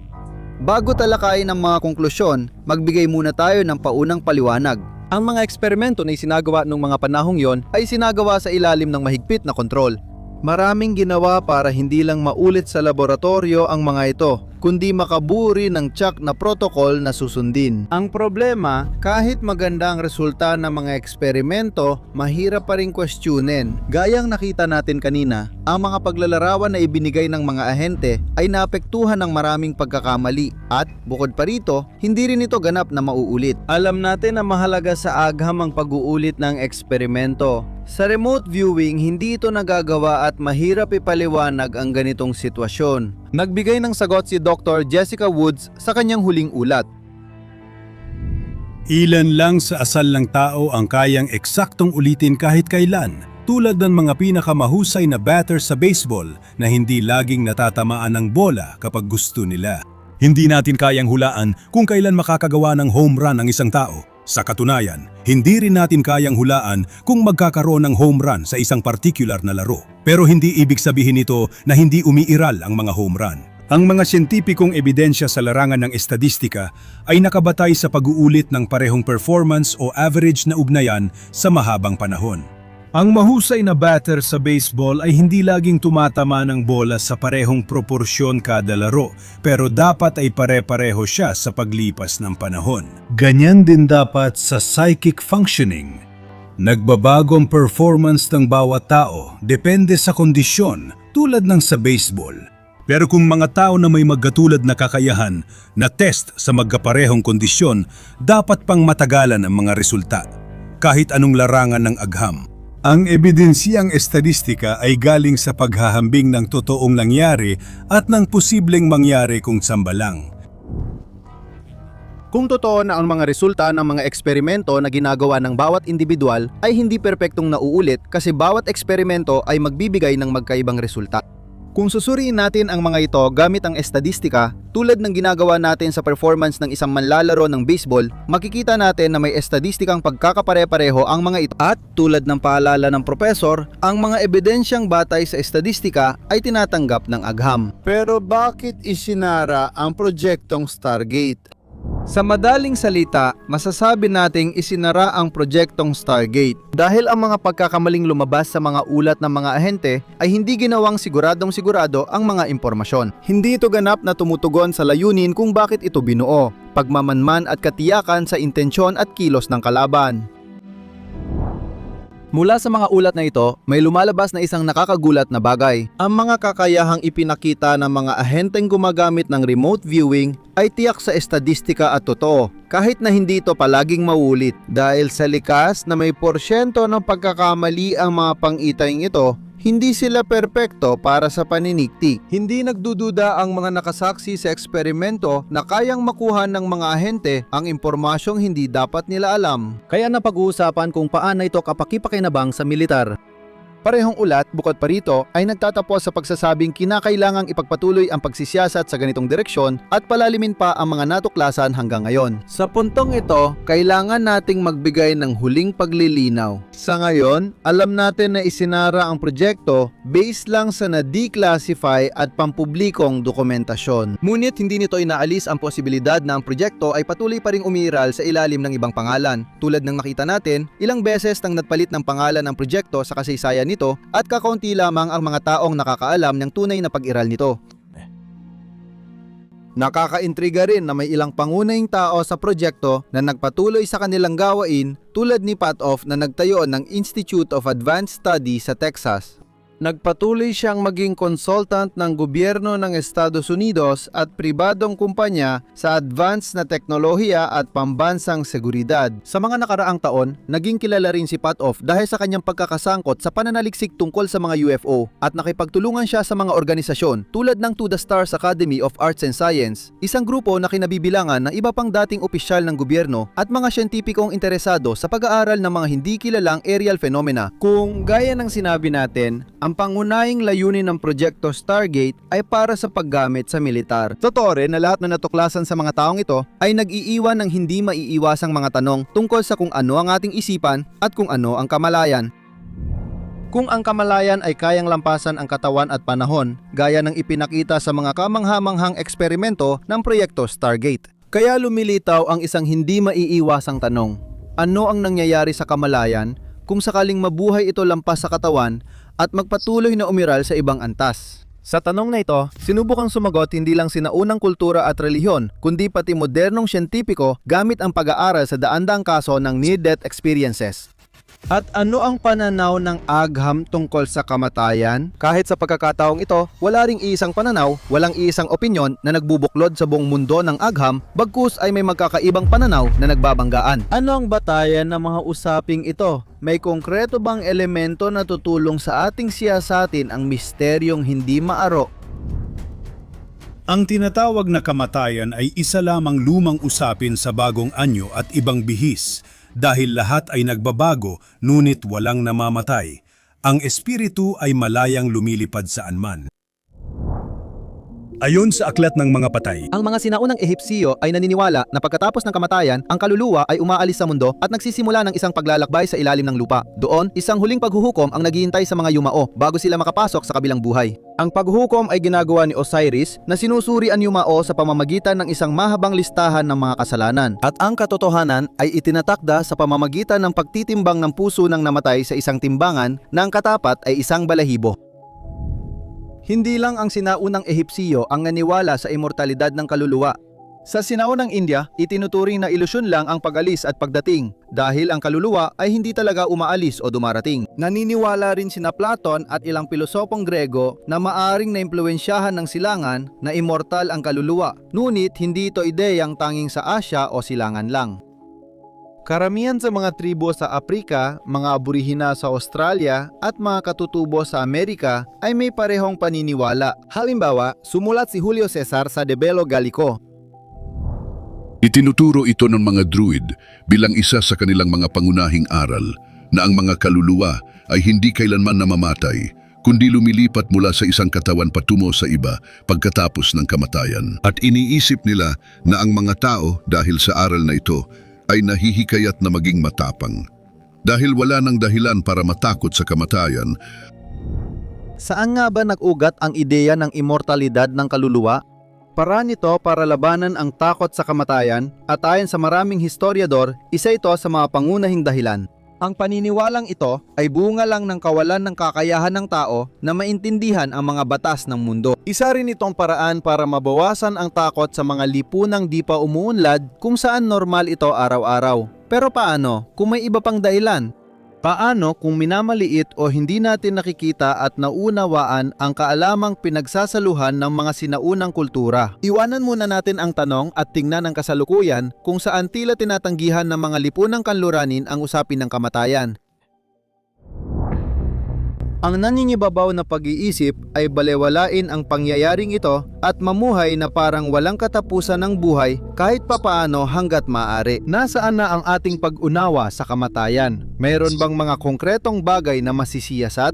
Bago talakayin ang mga konklusyon, magbigay muna tayo ng paunang paliwanag. Ang mga eksperimento na isinagawa noong mga panahong yon ay sinagawa sa ilalim ng mahigpit na kontrol. Maraming ginawa para hindi lang maulit sa laboratorio ang mga ito, kundi makaburi ng tiyak na protocol na susundin. Ang problema, kahit maganda ang resulta ng mga eksperimento, mahirap pa rin questionin. Gayang nakita natin kanina, ang mga paglalarawan na ibinigay ng mga ahente ay naapektuhan ng maraming pagkakamali at bukod pa rito, hindi rin ito ganap na mauulit. Alam natin na mahalaga sa agham ang pag-uulit ng eksperimento. Sa remote viewing, hindi ito nagagawa at mahirap ipaliwanag ang ganitong sitwasyon. Nagbigay ng sagot si Dr. Jessica Woods sa kanyang huling ulat. Ilan lang sa asal ng tao ang kayang eksaktong ulitin kahit kailan, tulad ng mga pinakamahusay na batter sa baseball na hindi laging natatamaan ng bola kapag gusto nila. Hindi natin kayang hulaan kung kailan makakagawa ng home run ang isang tao. Sa katunayan, hindi rin natin kayang hulaan kung magkakaroon ng home run sa isang particular na laro. Pero hindi ibig sabihin nito na hindi umiiral ang mga home run. Ang mga siyentipikong ebidensya sa larangan ng estadistika ay nakabatay sa pag-uulit ng parehong performance o average na ugnayan sa mahabang panahon. Ang mahusay na batter sa baseball ay hindi laging tumatama ng bola sa parehong proporsyon kada laro, pero dapat ay pare-pareho siya sa paglipas ng panahon. Ganyan din dapat sa psychic functioning. Nagbabago ang performance ng bawat tao depende sa kondisyon, tulad ng sa baseball. Pero kung mga tao na may magkatulad na kakayahan na test sa magkaparehong kondisyon, dapat pang matagalan ang mga resulta, kahit anong larangan ng agham. Ang ebidensiyang estadistika ay galing sa paghahambing ng totoong nangyari at ng posibleng mangyari kung sambalang. Kung totoo na ang mga resulta ng mga eksperimento na ginagawa ng bawat individual ay hindi perpektong nauulit kasi bawat eksperimento ay magbibigay ng magkaibang resulta. Kung susuriin natin ang mga ito gamit ang estadistika, tulad ng ginagawa natin sa performance ng isang manlalaro ng baseball, makikita natin na may estadistikang pagkakapare-pareho ang mga ito. At tulad ng paalala ng profesor, ang mga ebidensyang batay sa estadistika ay tinatanggap ng agham. Pero bakit isinara ang proyektong Stargate? Sa madaling salita, masasabi nating isinara ang proyektong Stargate dahil ang mga pagkakamaling lumabas sa mga ulat ng mga ahente ay hindi ginawang siguradong-sigurado ang mga impormasyon. Hindi ito ganap na tumutugon sa layunin kung bakit ito binuo, pagmamanman at katiyakan sa intensyon at kilos ng kalaban. Mula sa mga ulat na ito, may lumalabas na isang nakakagulat na bagay. Ang mga kakayahang ipinakita ng mga ahenteng gumagamit ng remote viewing ay tiyak sa estadistika at totoo, kahit na hindi ito palaging maulit. Dahil sa likas na may porsyento ng pagkakamali ang mga pang-itayng ito, hindi sila perpekto para sa paniniktik. Hindi nagdududa ang mga nakasaksi sa eksperimento na kayang makuha ng mga ahente ang impormasyong hindi dapat nila alam. Kaya napag-uusapan kung paano ito kapakipakinabang sa militar. Parehong ulat, bukod pa rito, ay nagtatapos sa pagsasabing kinakailangang ipagpatuloy ang pagsisiyasat sa ganitong direksyon at palalimin pa ang mga natuklasan hanggang ngayon. Sa puntong ito, kailangan nating magbigay ng huling paglilinaw. Sa ngayon, alam natin na isinara ang proyekto based lang sa na-declassify at pampublikong dokumentasyon. Ngunit hindi nito inaalis ang posibilidad na ang proyekto ay patuloy pa ring umiiral sa ilalim ng ibang pangalan. Tulad ng makita natin, ilang beses nang nagpalit ng pangalan ng proyekto sa kasaysayan nito at kakaunti lamang ang mga taong nakakaalam ng tunay na pag-iral nito. Nakakaintriga rin na may ilang pangunahing tao sa proyekto na nagpatuloy sa kanilang gawain tulad ni Patoff na nagtayo ng Institute of Advanced Study sa Texas. Nagpatuloy siyang maging consultant ng gobyerno ng Estados Unidos at pribadong kumpanya sa advanced na teknolohiya at pambansang seguridad. Sa mga nakaraang taon, naging kilala rin si Patoff dahil sa kanyang pagkakasangkot sa pananaliksik tungkol sa mga UFO at nakipagtulungan siya sa mga organisasyon tulad ng To the Stars Academy of Arts and Science, isang grupo na kinabibilangan ng iba pang dating opisyal ng gobyerno at mga siyentipikong interesado sa pag-aaral ng mga hindi kilalang aerial phenomena. Kung gaya ng sinabi natin, ang pangunahing layunin ng proyekto Stargate ay para sa paggamit sa militar. Totoo rin na lahat na natuklasan sa mga taong ito ay nag-iiwan ng hindi maiiwasang mga tanong tungkol sa kung ano ang ating isipan at kung ano ang kamalayan. Kung ang kamalayan ay kayang lampasan ang katawan at panahon, gaya ng ipinakita sa mga kamanghamanghang eksperimento ng proyekto Stargate. Kaya lumilitaw ang isang hindi maiiwasang tanong. Ano ang nangyayari sa kamalayan kung sakaling mabuhay ito lampas sa katawan at magpatuloy na umiral sa ibang antas? Sa tanong na ito, sinubukang sumagot hindi lang sinaunang kultura at relihiyon, kundi pati modernong siyentipiko gamit ang pag-aaral sa daan-daang kaso ng near-death experiences. At ano ang pananaw ng agham tungkol sa kamatayan? Kahit sa pagkakataong ito, wala ring iisang pananaw, walang iisang opinyon na nagbubuklod sa buong mundo ng agham, bagkus ay may magkakaibang pananaw na nagbabanggaan. Ano ang batayan ng mga usaping ito? May konkreto bang elemento na tutulong sa ating siyasatin ang misteryong hindi maaro? Ang tinatawag na kamatayan ay isa lamang lumang usapin sa bagong anyo at ibang bihis dahil lahat ay nagbabago ngunit walang namamatay. Ang espiritu ay malayang lumilipad saan man. Ayon sa aklat ng mga patay, Ang mga sinaunang Ehipsyo ay naniniwala na pagkatapos ng kamatayan, ang kaluluwa ay umaalis sa mundo at nagsisimula ng isang paglalakbay sa ilalim ng lupa. Doon, isang huling paghuhukom ang naghihintay sa mga yumao bago sila makapasok sa kabilang buhay. Ang paghuhukom ay ginagawa ni Osiris na sinusuri ang yumao sa pamamagitan ng isang mahabang listahan ng mga kasalanan. At ang katotohanan ay itinatakda sa pamamagitan ng pagtitimbang ng puso ng namatay sa isang timbangan na ang katapat ay isang balahibo. Hindi lang ang sinaunang Ehipsyo ang naniwala sa immortalidad ng kaluluwa. Sa sinaunang India, itinuturing na ilusyon lang ang pag-alis at pagdating dahil ang kaluluwa ay hindi talaga umaalis o dumarating. Naniniwala rin sina Platon at ilang pilosopong Grego na maaring naimpluwensyahan ng silangan na immortal ang kaluluwa, ngunit hindi ito ideyang tanging sa Asya o silangan lang. Karamihan sa mga tribo sa Afrika, mga aborihina sa Australia at mga katutubo sa Amerika ay may parehong paniniwala. Halimbawa, sumulat si Julio Cesar sa De Bello Gallico. Itinuturo ito ng mga druid bilang isa sa kanilang mga pangunahing aral na ang mga kaluluwa ay hindi kailanman namamatay, kundi lumilipat mula sa isang katawan patungo sa iba pagkatapos ng kamatayan. At iniisip nila na ang mga tao dahil sa aral na ito ay nahihikayat na maging matapang. Dahil wala nang dahilan para matakot sa kamatayan. Saan nga ba nag-ugat ang ideya ng immortalidad ng kaluluwa? Paraan nito para labanan ang takot sa kamatayan at ayon sa maraming historiador, isa ito sa mga pangunahing dahilan. Ang paniniwalang ito ay bunga lang ng kawalan ng kakayahan ng tao na maintindihan ang mga batas ng mundo. Isa rin itong paraan para mabawasan ang takot sa mga lipunang di pa umuunlad kung saan normal ito araw-araw. Pero paano kung may iba pang dahilan? Paano kung minamaliit o hindi natin nakikita at naunawaan ang kaalamang pinagsasaluhan ng mga sinaunang kultura? Iwanan muna natin ang tanong at tingnan ang kasalukuyan kung saan tila tinatanggihan ng mga lipunang kanluranin ang usapin ng kamatayan. Ang nangingibabaw na pag-iisip ay balewalain ang pangyayaring ito at mamuhay na parang walang katapusan ng buhay kahit papaano hanggat maaari. Nasaan na ang ating pag-unawa sa kamatayan? Mayroon bang mga konkretong bagay na masisiyasat?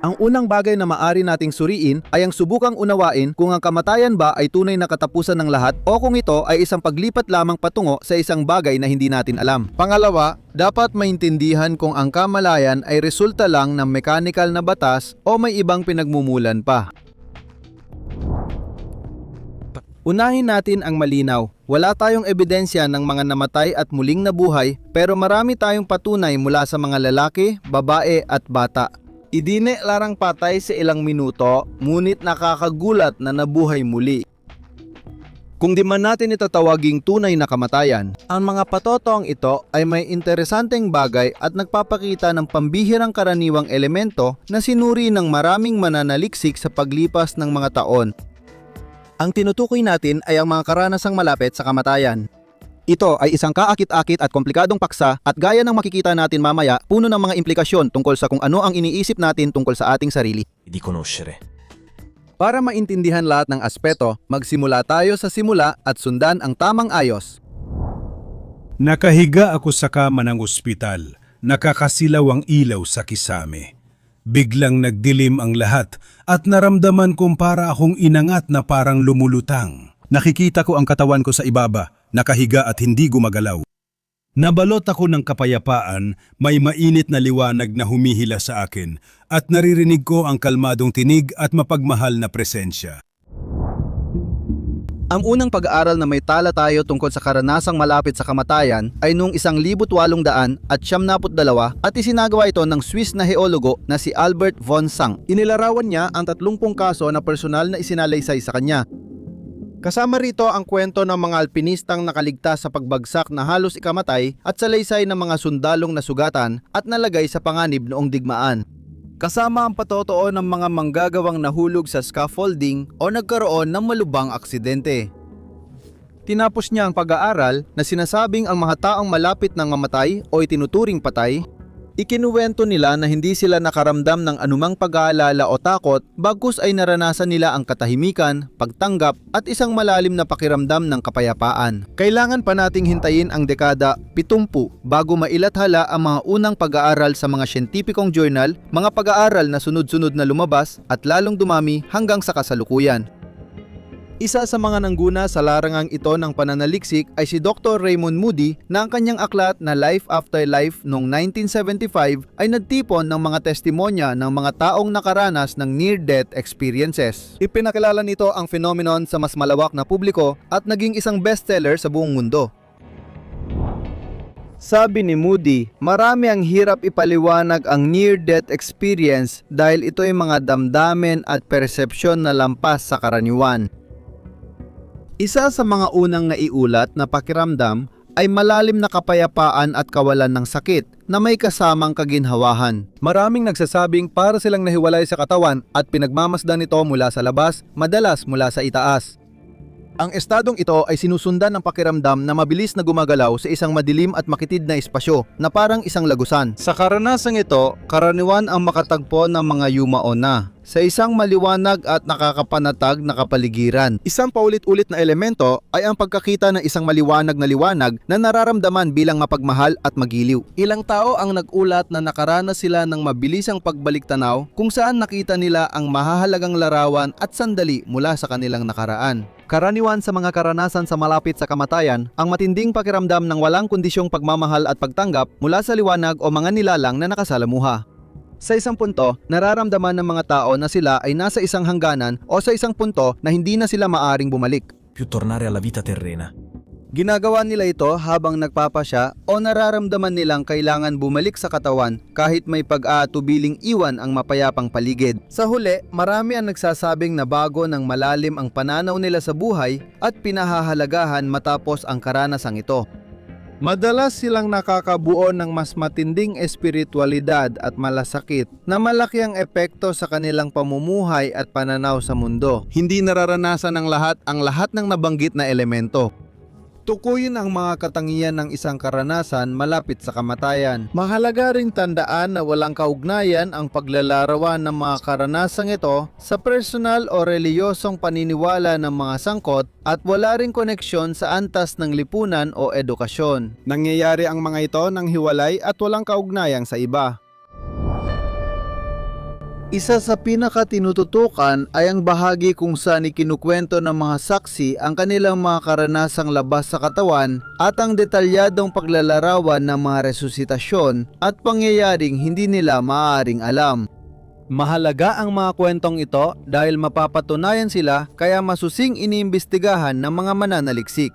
Ang unang bagay na maaari nating suriin ay ang subukang unawain kung ang kamatayan ba ay tunay na katapusan ng lahat o kung ito ay isang paglipat lamang patungo sa isang bagay na hindi natin alam. Pangalawa, dapat maintindihan kung ang kamalayan ay resulta lang ng mekanikal na batas o may ibang pinagmumulan pa. Unahin natin ang malinaw. Wala tayong ebidensya ng mga namatay at muling nabuhay, pero marami tayong patunay mula sa mga lalaki, babae at bata. Idine larang patay sa ilang minuto, ngunit nakakagulat na nabuhay muli. Kung di man natin ito tawaging tunay na kamatayan, ang mga patotong ito ay may interesanteng bagay at nagpapakita ng pambihirang karaniwang elemento na sinuri ng maraming mananaliksik sa paglipas ng mga taon. Ang tinutukoy natin ay ang mga karanasang malapit sa kamatayan. Ito ay isang kaakit-akit at komplikadong paksa at gaya ng makikita natin mamaya, puno ng mga implikasyon tungkol sa kung ano ang iniisip natin tungkol sa ating sarili. Di conoscere. Para maintindihan lahat ng aspeto, magsimula tayo sa simula at sundan ang tamang ayos. Nakahiga ako sa kama ng ospital, nakakasilaw ang ilaw sa kisame. Biglang nagdilim ang lahat at naramdaman kong para akong inangat na parang lumulutang. Nakikita ko ang katawan ko sa ibaba, nakahiga at hindi gumagalaw. Nabalot ako ng kapayapaan, may mainit na liwanag na humihila sa akin at naririnig ko ang kalmadong tinig at mapagmahal na presensya. Ang unang pag-aaral na may tala tayo tungkol sa karanasang malapit sa kamatayan ay noong 1872 at isinagawa ito ng Swiss na heologo na si Albert von Sank. Inilarawan niya ang 30 kaso na personal na isinalaysay sa kanya. Kasama rito ang kwento ng mga alpinistang nakaligtas sa pagbagsak na halos ikamatay at salaysay ng mga sundalong nasugatan at nalagay sa panganib noong digmaan. Kasama ang patotoo ng mga manggagawang nahulog sa scaffolding o nagkaroon ng malubhang aksidente. Tinapos niya ang pag-aaral na sinasabing ang mga taong malapit ng mamatay o itinuturing patay. Ikinuwento nila na hindi sila nakaramdam ng anumang pag-aalala o takot bagkus ay naranasan nila ang katahimikan, pagtanggap at isang malalim na pakiramdam ng kapayapaan. Kailangan pa nating hintayin ang dekada 70 bago mailathala ang mga unang pag-aaral sa mga siyentipikong journal, mga pag-aaral na sunod-sunod na lumabas at lalong dumami hanggang sa kasalukuyan. Isa sa mga nangguna sa larangang ito ng pananaliksik ay si Dr. Raymond Moody na ang kanyang aklat na Life After Life noong 1975 ay nagtipon ng mga testimonya ng mga taong nakaranas ng near-death experiences. Ipinakilala nito ang phenomenon sa mas malawak na publiko at naging isang bestseller sa buong mundo. Sabi ni Moody, marami ang hirap ipaliwanag ang near-death experience dahil ito ay mga damdamin at persepsyon na lampas sa karaniwan. Isa sa mga unang naiulat na pakiramdam ay malalim na kapayapaan at kawalan ng sakit na may kasamang kaginhawahan. Maraming nagsasabing para silang nahiwalay sa katawan at pinagmamasdan nito mula sa labas, madalas mula sa itaas. Ang estadong ito ay sinusundan ng pakiramdam na mabilis na gumagalaw sa isang madilim at makitid na espasyo na parang isang lagusan. Sa karanasang ito, karaniwan ang makatagpo ng mga yumao na sa isang maliwanag at nakakapanatag na kapaligiran. Isang paulit-ulit na elemento ay ang pagkakita ng isang maliwanag na liwanag na nararamdaman bilang mapagmahal at magiliw. Ilang tao ang nag-ulat na nakaranas sila ng mabilisang pagbalik-tanaw kung saan nakita nila ang mahahalagang larawan at sandali mula sa kanilang nakaraan. Karaniwan sa mga karanasan sa malapit sa kamatayan, ang matinding pakiramdam ng walang kondisyong pagmamahal at pagtanggap mula sa liwanag o mga nilalang na nakasalamuha. Sa isang punto, nararamdaman ng mga tao na sila ay nasa isang hangganan o sa isang punto na hindi na sila maaring bumalik. Più tornare alla vita terrena. Ginagawa nila ito habang nagpapasya o nararamdaman nilang kailangan bumalik sa katawan kahit may pag-aatubiling iwan ang mapayapang paligid. Sa huli, marami ang nagsasabing na bago ng malalim ang pananaw nila sa buhay at pinahahalagahan matapos ang karanasang ito. Madalas silang nakakabuo ng mas matinding espiritualidad at malasakit na malaki ang epekto sa kanilang pamumuhay at pananaw sa mundo. Hindi nararanasan ng lahat ng nabanggit na elemento. Tukuyin ang mga katangian ng isang karanasan malapit sa kamatayan. Mahalaga ring tandaan na walang kaugnayan ang paglalarawan ng mga karanasang ito sa personal o reliyosong paniniwala ng mga sangkot at wala ring koneksyon sa antas ng lipunan o edukasyon. Nangyayari ang mga ito ng hiwalay at walang kaugnayang sa iba. Isa sa pinakatinututukan ay ang bahagi kung saan ikinukwento ng mga saksi ang kanilang mga karanasang labas sa katawan at ang detalyadong paglalarawan ng mga resuscitasyon at pangyayaring hindi nila maaaring alam. Mahalaga ang mga kwentong ito dahil mapapatunayan sila kaya masusing iniimbestigahan ng mga mananaliksik.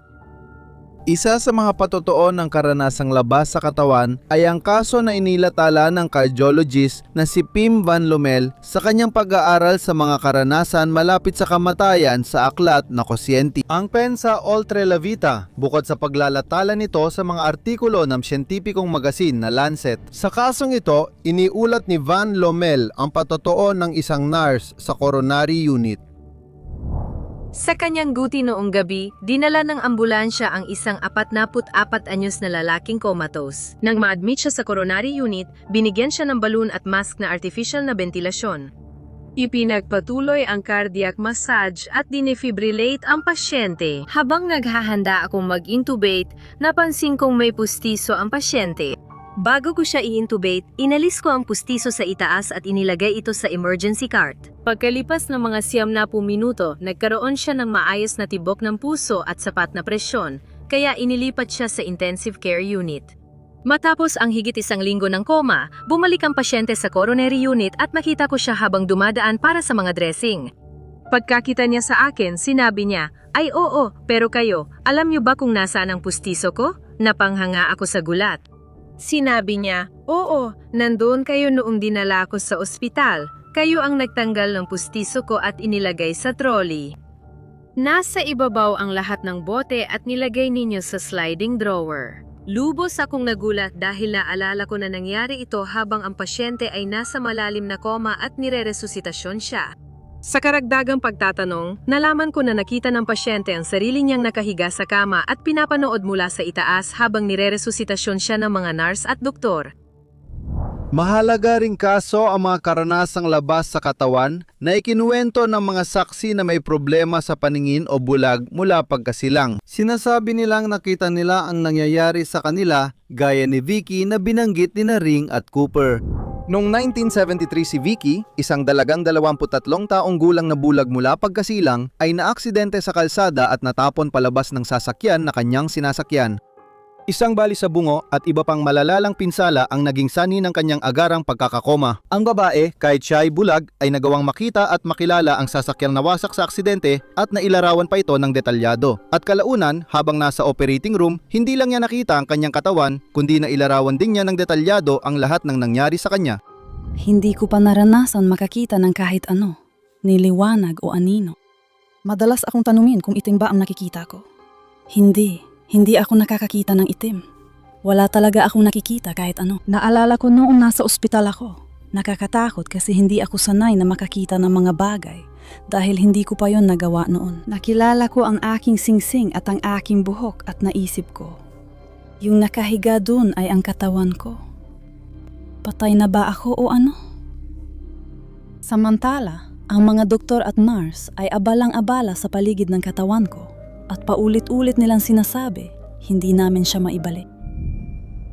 Isa sa mga patotoo ng karanasang labas sa katawan ay ang kaso na inilatala ng cardiologist na si Pim Van Lommel sa kanyang pag-aaral sa mga karanasan malapit sa kamatayan sa aklat na Coscienti. Ang pensa Oltre la Vita, bukod sa paglalatala nito sa mga artikulo ng siyentipikong magasin na Lancet. Sa kasong ito, iniulat ni Van Lommel ang patotoo ng isang nurse sa coronary unit. Sa kanyang duty noong gabi, dinala ng ambulansya ang isang 44 anyos na lalaking comatose. Nang ma-admit siya sa coronary unit, binigyan siya ng balloon at mask na artificial na ventilasyon. Ipinagpatuloy ang cardiac massage at dinefibrillate ang pasyente. Habang naghahanda akong mag-intubate, napansin kong may pustiso ang pasyente. Bago ko siya i-intubate, inalis ko ang pustiso sa itaas at inilagay ito sa emergency cart. Pagkalipas ng mga 90 minuto, nagkaroon siya ng maayos na tibok ng puso at sapat na presyon, kaya inilipat siya sa intensive care unit. Matapos ang higit 1 linggo ng koma, bumalik ang pasyente sa coronary unit at makita ko siya habang dumadaan para sa mga dressing. Pagkakita niya sa akin, sinabi niya, "Ay oo, pero kayo, alam niyo ba kung nasaan ang pustiso ko?" Napanghanga ako sa gulat. Sinabi niya, "Oo, nandoon kayo noong dinala ko sa ospital. Kayo ang nagtanggal ng pustiso ko at inilagay sa trolley." Nasa ibabaw ang lahat ng bote at nilagay ninyo sa sliding drawer. Lubos akong nagulat dahil naalala ko na nangyari ito habang ang pasyente ay nasa malalim na koma at nireresusitasyon siya. Sa karagdagang pagtatanong, nalaman ko na nakita ng pasyente ang sarili niyang nakahiga sa kama at pinapanood mula sa itaas habang nireresusitasyon siya ng mga nurse at doktor. Mahalaga ring kaso ang mga karanasang labas sa katawan na ikinuwento ng mga saksi na may problema sa paningin o bulag mula pagkasilang. Sinasabi nilang nakita nila ang nangyayari sa kanila gaya ni Vicky na binanggit ni na Ring at Cooper. Noong 1973 si Vicky, isang dalagang 23 taong gulang na bulag mula pagkasilang, ay naaksidente sa kalsada at natapon palabas ng sasakyan na kanyang sinasakyan. Isang bali sa bungo at iba pang malalalang pinsala ang naging sanhi ng kanyang agarang pagkakakoma. Ang babae, kahit siya ay bulag, ay nagawang makita at makilala ang sasakyang nawasak sa aksidente at nailarawan pa ito ng detalyado. At kalaunan, habang nasa operating room, hindi lang niya nakita ang kanyang katawan, kundi nailarawan din niya ng detalyado ang lahat ng nangyari sa kanya. Hindi ko pa naranasan makakita ng kahit ano, niliwanag o anino. Madalas akong tanungin kung itim ba ang nakikita ko. Hindi ako nakakakita ng itim. Wala talaga akong nakikita kahit ano. Naalala ko noong nasa ospital ako. Nakakatakot kasi hindi ako sanay na makakita ng mga bagay dahil hindi ko pa yon nagawa noon. Nakilala ko ang aking singsing at ang aking buhok at naisip ko, yung nakahiga dun ay ang katawan ko. Patay na ba ako o ano? Samantala, ang mga doktor at nurse ay abalang-abala sa paligid ng katawan ko. At paulit-ulit nilang sinasabi, hindi namin siya maibalik.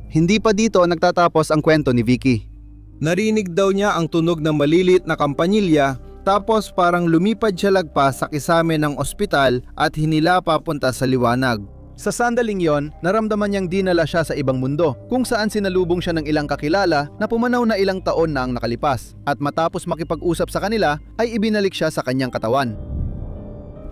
Hindi pa dito nagtatapos ang kwento ni Vicky. Narinig daw niya ang tunog ng malilit na kampanilya, tapos parang lumipad siya lagpas sa kisame ng ospital at hinila papunta sa liwanag. Sa sandaling yon, naramdaman niyang dinala siya sa ibang mundo, kung saan sinalubong siya ng ilang kakilala na pumanaw na ilang taon na ang nakalipas. At matapos makipag-usap sa kanila, ay ibinalik siya sa kanyang katawan.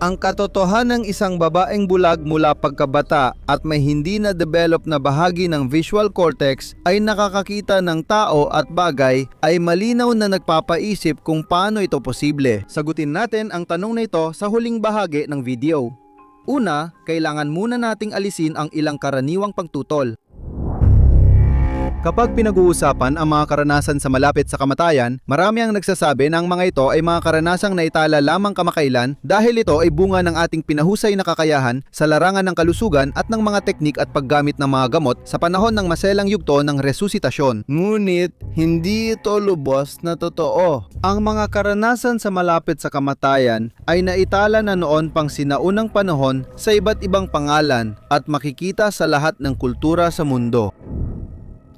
Ang katotohanan ng isang babaeng bulag mula pagkabata at may hindi na-develop na bahagi ng visual cortex ay nakakakita ng tao at bagay ay malinaw na nagpapaisip kung paano ito posible. Sagutin natin ang tanong na ito sa huling bahagi ng video. Una, kailangan muna nating alisin ang ilang karaniwang pagtutol. Kapag pinag-uusapan ang mga karanasan sa malapit sa kamatayan, marami ang nagsasabi na ang mga ito ay mga karanasang naitala lamang kamakailan dahil ito ay bunga ng ating pinahusay na kakayahan sa larangan ng kalusugan at ng mga teknik at paggamit ng mga gamot sa panahon ng maselang yugto ng resusitasyon. Ngunit, hindi ito lubos na totoo. Ang mga karanasan sa malapit sa kamatayan ay naitala na noon pang sinaunang panahon sa iba't ibang pangalan at makikita sa lahat ng kultura sa mundo.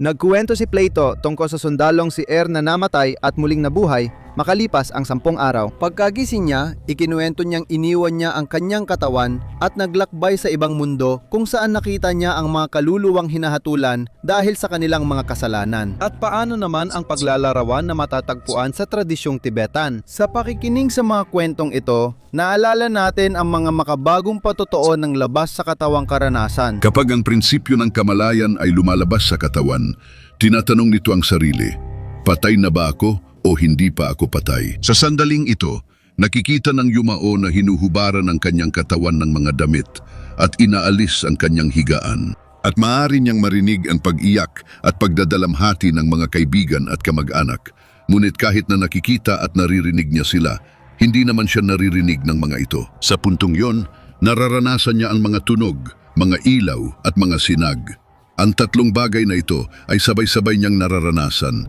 Nagkuwento si Plato tungkol sa sundalong si na namatay at muling nabuhay makalipas ang 10 araw. Pagkagising niya, ikinuwento niyang iniwan niya ang kanyang katawan at naglakbay sa ibang mundo kung saan nakita niya ang mga kaluluwang hinahatulan dahil sa kanilang mga kasalanan. At paano naman ang paglalarawan na matatagpuan sa tradisyong Tibetan? Sa pakikinig sa mga kwentong ito, naalala natin ang mga makabagong patotoo ng labas sa katawang karanasan. Kapag ang prinsipyo ng kamalayan ay lumalabas sa katawan, tinatanong nito ang sarili, patay na ba ako o hindi pa ako patay? Sa sandaling ito, nakikita ng yumao na hinuhubaran ang kanyang katawan ng mga damit at inaalis ang kanyang higaan. At maaari niyang marinig ang pag-iyak at pagdadalamhati ng mga kaibigan at kamag-anak. Ngunit kahit na nakikita at naririnig niya sila, hindi naman siya naririnig ng mga ito. Sa puntong yon, nararanasan niya ang mga tunog, mga ilaw at mga sinag. Ang tatlong bagay na ito ay sabay-sabay niyang nararanasan.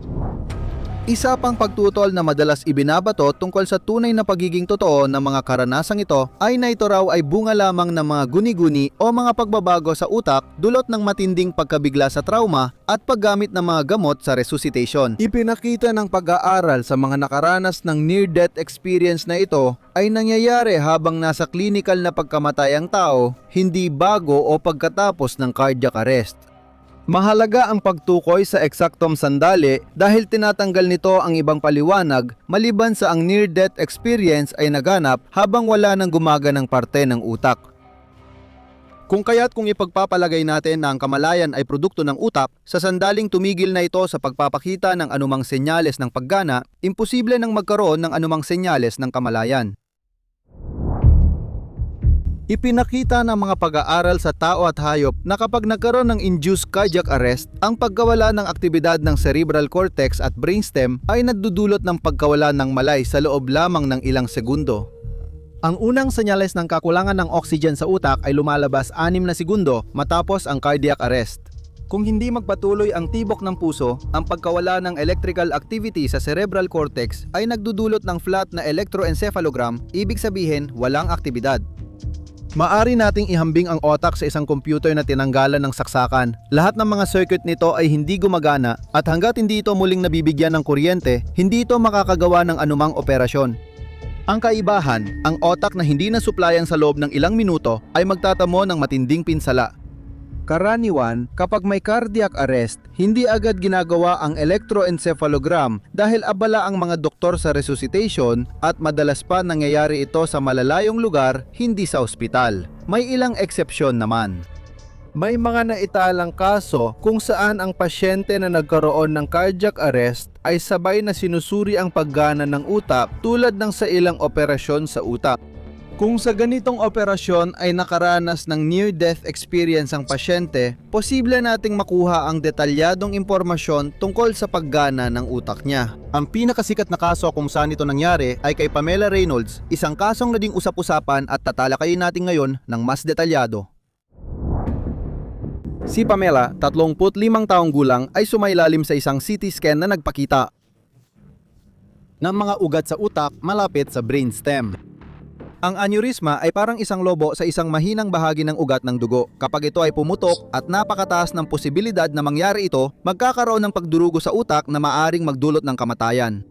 Isa pang pagtutol na madalas ibinabato tungkol sa tunay na pagiging totoo ng mga karanasang ito ay na ito raw ay bunga lamang ng mga guni-guni o mga pagbabago sa utak dulot ng matinding pagkabigla sa trauma at paggamit ng mga gamot sa resuscitation. Ipinakita ng pag-aaral sa mga nakaranas ng near-death experience na ito ay nangyayari habang nasa clinical na pagkamatay ang tao, hindi bago o pagkatapos ng cardiac arrest. Mahalaga ang pagtukoy sa eksaktong sandali dahil tinatanggal nito ang ibang paliwanag maliban sa ang near-death experience ay naganap habang wala nang gumaganang parte ng utak. Kung kaya't kung ipagpapalagay natin na ang kamalayan ay produkto ng utak, sa sandaling tumigil na ito sa pagpapakita ng anumang senyales ng paggana, imposible nang magkaroon ng anumang senyales ng kamalayan. Ipinakita ng mga pag-aaral sa tao at hayop na kapag nagkaroon ng induced cardiac arrest, ang pagkawala ng aktibidad ng cerebral cortex at brainstem ay nagdudulot ng pagkawala ng malay sa loob lamang ng ilang segundo. Ang unang senyales ng kakulangan ng oxygen sa utak ay lumalabas 6 na segundo matapos ang cardiac arrest. Kung hindi magpatuloy ang tibok ng puso, ang pagkawala ng electrical activity sa cerebral cortex ay nagdudulot ng flat na electroencephalogram, ibig sabihin walang aktibidad. Maari nating ihambing ang otak sa isang computer na tinanggalan ng saksakan. Lahat ng mga circuit nito ay hindi gumagana at hanggat hindi ito muling nabibigyan ng kuryente, hindi ito makakagawa ng anumang operasyon. Ang kaibahan, ang otak na hindi nasuplayan sa loob ng ilang minuto ay magtatamo ng matinding pinsala. Karaniwan, kapag may cardiac arrest, hindi agad ginagawa ang electroencephalogram dahil abala ang mga doktor sa resuscitation at madalas pa nangyayari ito sa malalayong lugar, hindi sa ospital. May ilang eksepsyon naman. May mga naitalang kaso kung saan ang pasyente na nagkaroon ng cardiac arrest ay sabay na sinusuri ang paggana ng utak tulad ng sa ilang operasyon sa utak. Kung sa ganitong operasyon ay nakaranas ng near-death experience ang pasyente, posible nating makuha ang detalyadong impormasyon tungkol sa paggana ng utak niya. Ang pinakasikat na kaso kung saan ito nangyari ay kay Pamela Reynolds, isang kasong naging usap-usapan at tatalakayin natin ngayon ng mas detalyado. Si Pamela, 35 taong gulang, ay sumailalim sa isang CT scan na nagpakita ng mga ugat sa utak malapit sa brainstem. Ang aneurysma ay parang isang lobo sa isang mahinang bahagi ng ugat ng dugo. Kapag ito ay pumutok at napakataas ng posibilidad na mangyari ito, magkakaroon ng pagdurugo sa utak na maaring magdulot ng kamatayan.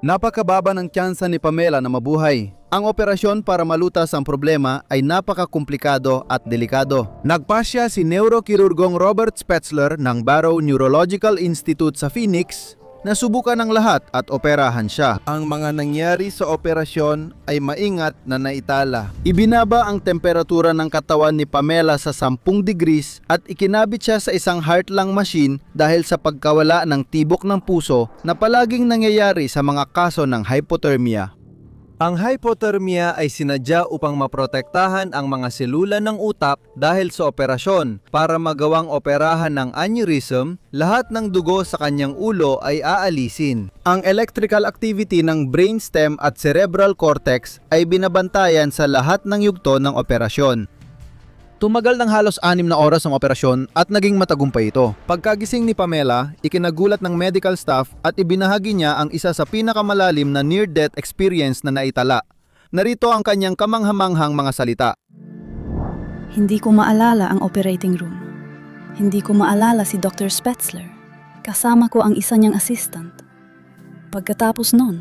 Napakababa ng tsansa ni Pamela na mabuhay. Ang operasyon para malutas ang problema ay napakakomplikado at delikado. Nagpasya si neurokirurgong Robert Spetzler ng Barrow Neurological Institute sa Phoenix na subukan ng lahat at operahan siya. Ang mga nangyari sa operasyon ay maingat na naitala. Ibinaba ang temperatura ng katawan ni Pamela sa 10 degrees at ikinabit siya sa isang heart-lung machine dahil sa pagkawala ng tibok ng puso na palaging nangyayari sa mga kaso ng hypothermia. Ang hypothermia ay sinadya upang maprotektahan ang mga selula ng utak dahil sa operasyon. Para magawang operahan ng aneurysm, lahat ng dugo sa kanyang ulo ay aalisin. Ang electrical activity ng brainstem at cerebral cortex ay binabantayan sa lahat ng yugto ng operasyon. Tumagal ng halos 6 na oras ang operasyon at naging matagumpay ito. Pagkagising ni Pamela, ikinagulat ng medical staff at ibinahagi niya ang isa sa pinakamalalim na near-death experience na naitala. Narito ang kanyang kamanghamanghang mga salita. Hindi ko maalala ang operating room. Hindi ko maalala si Dr. Spetzler. Kasama ko ang isa niyang assistant. Pagkatapos nun,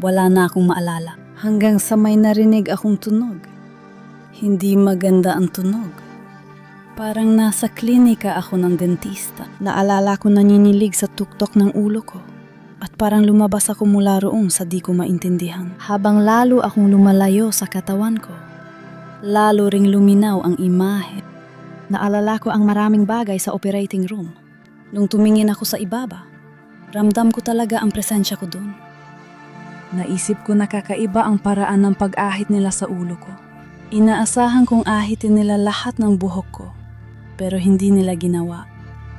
wala na akong maalala. Hanggang sa may narinig akong tunog. Hindi maganda ang tunog. Parang nasa klinika ako ng dentista. Naalala ko naninilig sa tuktok ng ulo ko. At parang lumabas ako mula roon sa di ko maintindihan. Habang lalo akong lumalayo sa katawan ko, lalo ring luminaw ang imahe. Naalala ko ang maraming bagay sa operating room. Nung tumingin ako sa ibaba, ramdam ko talaga ang presensya ko doon. Naisip ko na kakaiba ang paraan ng pag-ahit nila sa ulo ko. Inaasahan kong ahitin nila lahat ng buhok ko, pero hindi nila ginawa.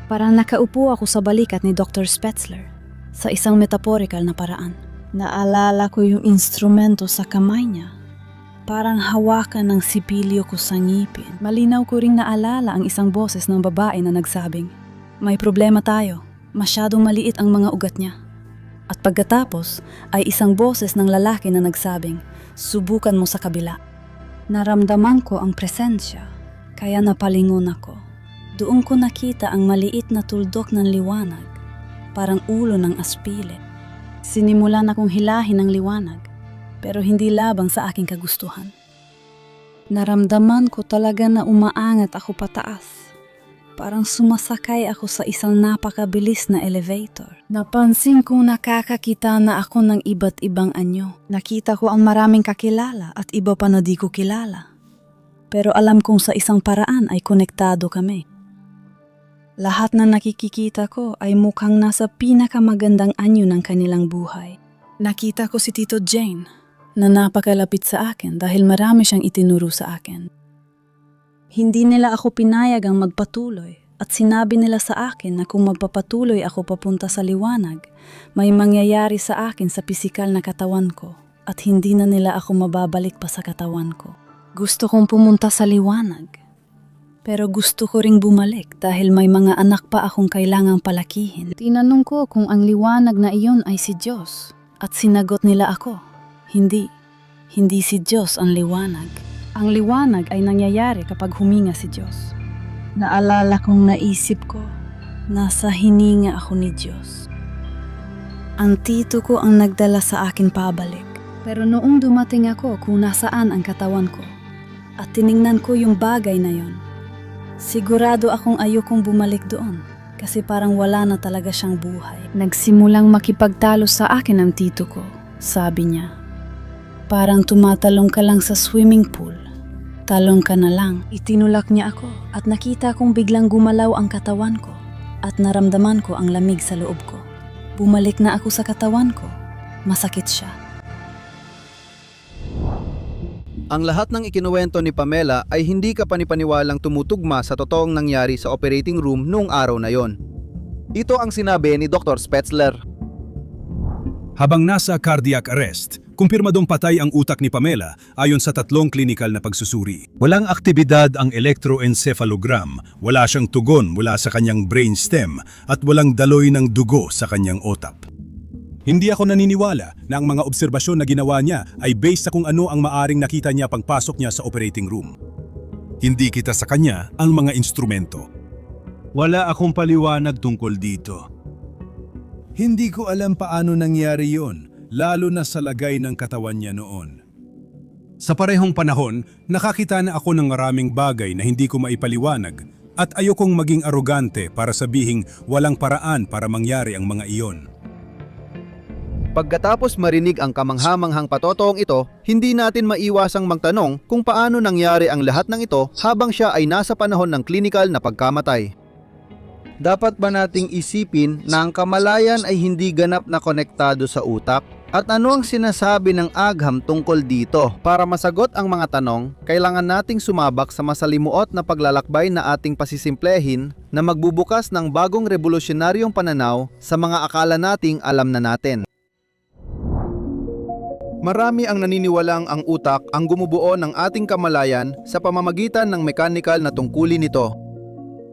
Parang nakaupo ako sa balikat ni Dr. Spetzler sa isang metaphorical na paraan. Naalala ko yung instrumento sa kamay niya. Parang hawakan ng sipilyo ko sa ngipin. Malinaw ko ring naalala ang isang boses ng babae na nagsabing, "May problema tayo, masyadong maliit ang mga ugat niya." At pagkatapos ay isang boses ng lalaki na nagsabing, "Subukan mo sa kabila." Naramdaman ko ang presensya, kaya napalingon ako. Doon ko nakita ang maliit na tuldok ng liwanag, parang ulo ng aspile. Sinimulan akong hilahin ang liwanag, pero hindi labang sa aking kagustuhan. Naramdaman ko talaga na umaangat ako pataas. Parang sumasakay ako sa isang napakabilis na elevator. Napansin kong nakakakita na ako ng iba't ibang anyo. Nakita ko ang maraming kakilala at iba pa na di ko kilala. Pero alam kong sa isang paraan ay konektado kami. Lahat na nakikita ko ay mukhang nasa pinakamagandang anyo ng kanilang buhay. Nakita ko si Tito Jane, na napakalapit sa akin dahil marami siyang itinuro sa akin. Hindi nila ako pinayag ang magpatuloy at sinabi nila sa akin na kung magpapatuloy ako papunta sa liwanag, may mangyayari sa akin sa pisikal na katawan ko at hindi na nila ako mababalik pa sa katawan ko. Gusto kong pumunta sa liwanag, pero gusto ko ring bumalik dahil may mga anak pa akong kailangang palakihin. Tinanong ko kung ang liwanag na iyon ay si Diyos at sinagot nila ako. Hindi si Diyos ang liwanag. Ang liwanag ay nangyayari kapag huminga si Diyos. Naalala kong naisip ko, nasa hininga ako ni Diyos. Ang tito ko ang nagdala sa akin pabalik. Pero noong dumating ako kung nasaan ang katawan ko, at tiningnan ko yung bagay na yon, sigurado akong ayokong bumalik doon kasi parang wala na talaga siyang buhay. Nagsimulang makipagtalo sa akin ang tito ko, sabi niya. Parang tumatalong ka lang sa swimming pool. Talong ka na lang. Itinulak niya ako at nakita kong biglang gumalaw ang katawan ko at naramdaman ko ang lamig sa loob ko. Bumalik na ako sa katawan ko. Masakit siya. Ang lahat ng ikinuwento ni Pamela ay hindi kapanipaniwalang tumutugma sa totoong nangyari sa operating room noong araw na yon. Ito ang sinabi ni Dr. Spetzler. Habang nasa cardiac arrest, kumpirmadong patay ang utak ni Pamela ayon sa 3 klinikal na pagsusuri. Walang aktibidad ang electroencephalogram, wala siyang tugon mula sa kanyang brainstem at walang daloy ng dugo sa kanyang otak. Hindi ako naniniwala na ang mga obserbasyon na ginawa niya ay based sa kung ano ang maaring nakita niya pagpasok niya sa operating room. Hindi kita sa kanya ang mga instrumento. Wala akong paliwanag tungkol dito. Hindi ko alam paano nangyari yon, lalo na sa lagay ng katawan niya noon. Sa parehong panahon, nakakita na ako ng maraming bagay na hindi ko maipaliwanag at ayokong maging arogante para sabihing walang paraan para mangyari ang mga iyon. Pagkatapos marinig ang kamanghamanghang patotoong ito, hindi natin maiwasang magtanong kung paano nangyari ang lahat ng ito habang siya ay nasa panahon ng klinikal na pagkamatay. Dapat ba nating isipin na ang kamalayan ay hindi ganap na konektado sa utak? At ano ang sinasabi ng agham tungkol dito? Para masagot ang mga tanong, kailangan nating sumabak sa masalimuot na paglalakbay na ating pasisimplehin na magbubukas ng bagong revolusyonaryong pananaw sa mga akala nating alam na natin. Marami ang naniniwalang ang utak ang gumubuo ng ating kamalayan sa pamamagitan ng mekanikal na tungkulin nito.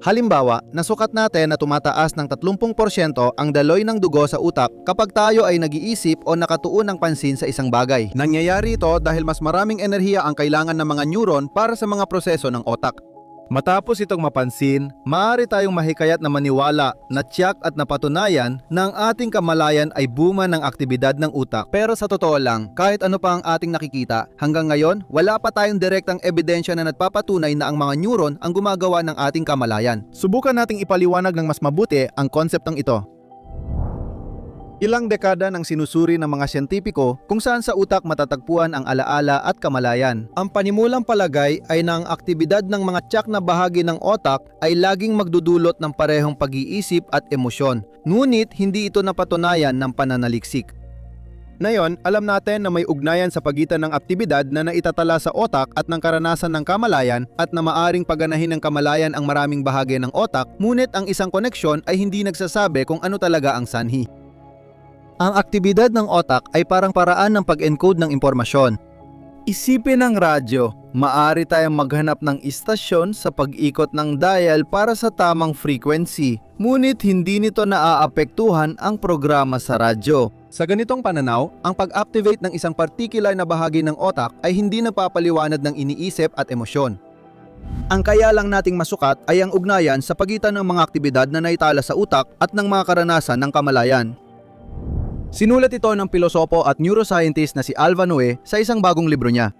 Halimbawa, nasukat natin na tumataas ng 30% ang daloy ng dugo sa utak kapag tayo ay nag-iisip o nakatuon ng pansin sa isang bagay. Nangyayari ito dahil mas maraming enerhiya ang kailangan ng mga neuron para sa mga proseso ng otak. Matapos itong mapansin, maaari tayong mahikayat na maniwala na tiyak at napatunayan na ang ating kamalayan ay bunga ng aktibidad ng utak. Pero sa totoo lang, kahit ano pa ang ating nakikita, hanggang ngayon, wala pa tayong direktang ebidensya na nagpapatunay na ang mga neuron ang gumagawa ng ating kamalayan. Subukan nating ipaliwanag ng mas mabuti ang konseptong ito. Ilang dekada nang sinusuri ng mga siyentipiko kung saan sa utak matatagpuan ang alaala at kamalayan. Ang panimulang palagay ay na ang aktibidad ng mga tiyak na bahagi ng otak ay laging magdudulot ng parehong pag-iisip at emosyon. Ngunit hindi ito napatunayan ng pananaliksik. Ngayon, alam natin na may ugnayan sa pagitan ng aktibidad na naitatala sa otak at ng karanasan ng kamalayan at na maaring paganahin ng kamalayan ang maraming bahagi ng otak, ngunit ang isang koneksyon ay hindi nagsasabi kung ano talaga ang sanhi. Ang aktibidad ng otak ay parang paraan ng pag-encode ng impormasyon. Isipin ng radyo, maaari tayong maghanap ng istasyon sa pag-ikot ng dial para sa tamang frequency, ngunit hindi nito naaapektuhan ang programa sa radyo. Sa ganitong pananaw, ang pag-activate ng isang particular na bahagi ng otak ay hindi napapaliwanag ng iniisip at emosyon. Ang kaya lang nating masukat ay ang ugnayan sa pagitan ng mga aktibidad na naitala sa utak at ng mga karanasan ng kamalayan. Sinulat ito ng pilosopo at neuroscientist na si Alva Noe sa isang bagong libro niya.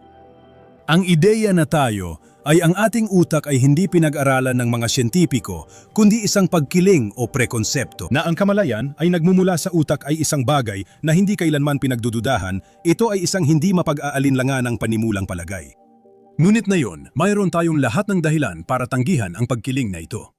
Ang ideya na tayo ay ang ating utak ay hindi pinag-aralan ng mga siyentipiko, kundi isang pagkiling o prekonsepto. Na ang kamalayan ay nagmumula sa utak ay isang bagay na hindi kailanman pinagdududahan, ito ay isang hindi mapag-aalinlangan ng panimulang palagay. Ngunit ngayon, mayroon tayong lahat ng dahilan para tanggihan ang pagkiling na ito.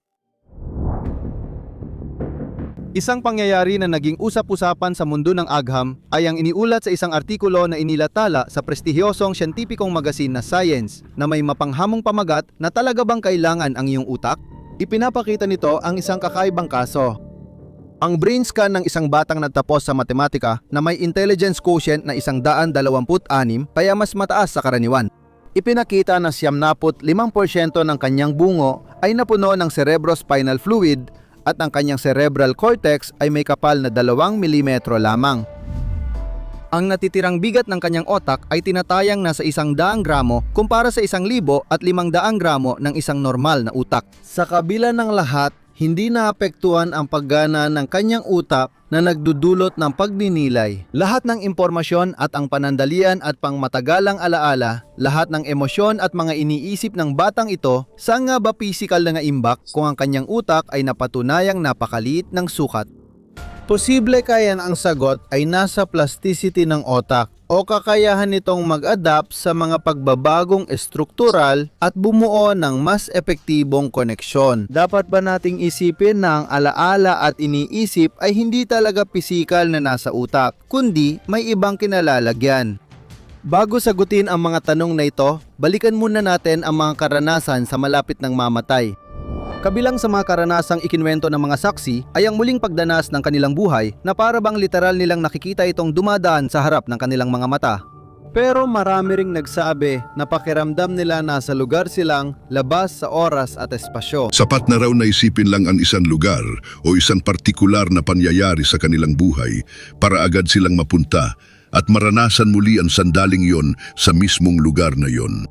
Isang pangyayari na naging usap-usapan sa mundo ng agham ay ang iniulat sa isang artikulo na inilatala sa prestigyosong siyentipikong magasin na Science na may mapanghamong pamagat na talaga bang kailangan ang iyong utak? Ipinapakita nito ang isang kakaibang kaso. Ang brain scan ng isang batang nagtapos sa matematika na may intelligence quotient na 126 kaya mas mataas sa karaniwan. Ipinakita na 75% ng kanyang bungo ay napuno ng cerebrospinal fluid at ang kanyang cerebral cortex ay may kapal na 2 mm lamang. Ang natitirang bigat ng kanyang otak ay tinatayang nasa 100 gramo kumpara sa 1,500 gramo ng isang normal na utak. Sa kabila ng lahat, hindi naapektuhan ang paggana ng kanyang utak na nagdudulot ng pagninilay. Lahat ng impormasyon at ang panandalian at pangmatagalang alaala, lahat ng emosyon at mga iniisip ng batang ito, saan nga ba pisikal na imbak kung ang kanyang utak ay napatunayang napakaliit ng sukat? Posible kaya ang sagot ay nasa plasticity ng otak o kakayahan nitong mag-adapt sa mga pagbabagong estruktural at bumuo ng mas epektibong koneksyon. Dapat ba nating isipin na ang alaala at iniisip ay hindi talaga pisikal na nasa utak, kundi may ibang kinalalagyan? Bago sagutin ang mga tanong na ito, balikan muna natin ang mga karanasan sa malapit ng mamatay. Kabilang sa mga karanasang ikinwento ng mga saksi ay ang muling pagdanas ng kanilang buhay na para bang literal nilang nakikita itong dumadaan sa harap ng kanilang mga mata. Pero marami ring nagsabi na pakiramdam nila nasa lugar silang labas sa oras at espasyo. Sapat na raw na isipin lang ang isang lugar o isang partikular na pangyayari sa kanilang buhay para agad silang mapunta at maranasan muli ang sandaling yon sa mismong lugar na yon.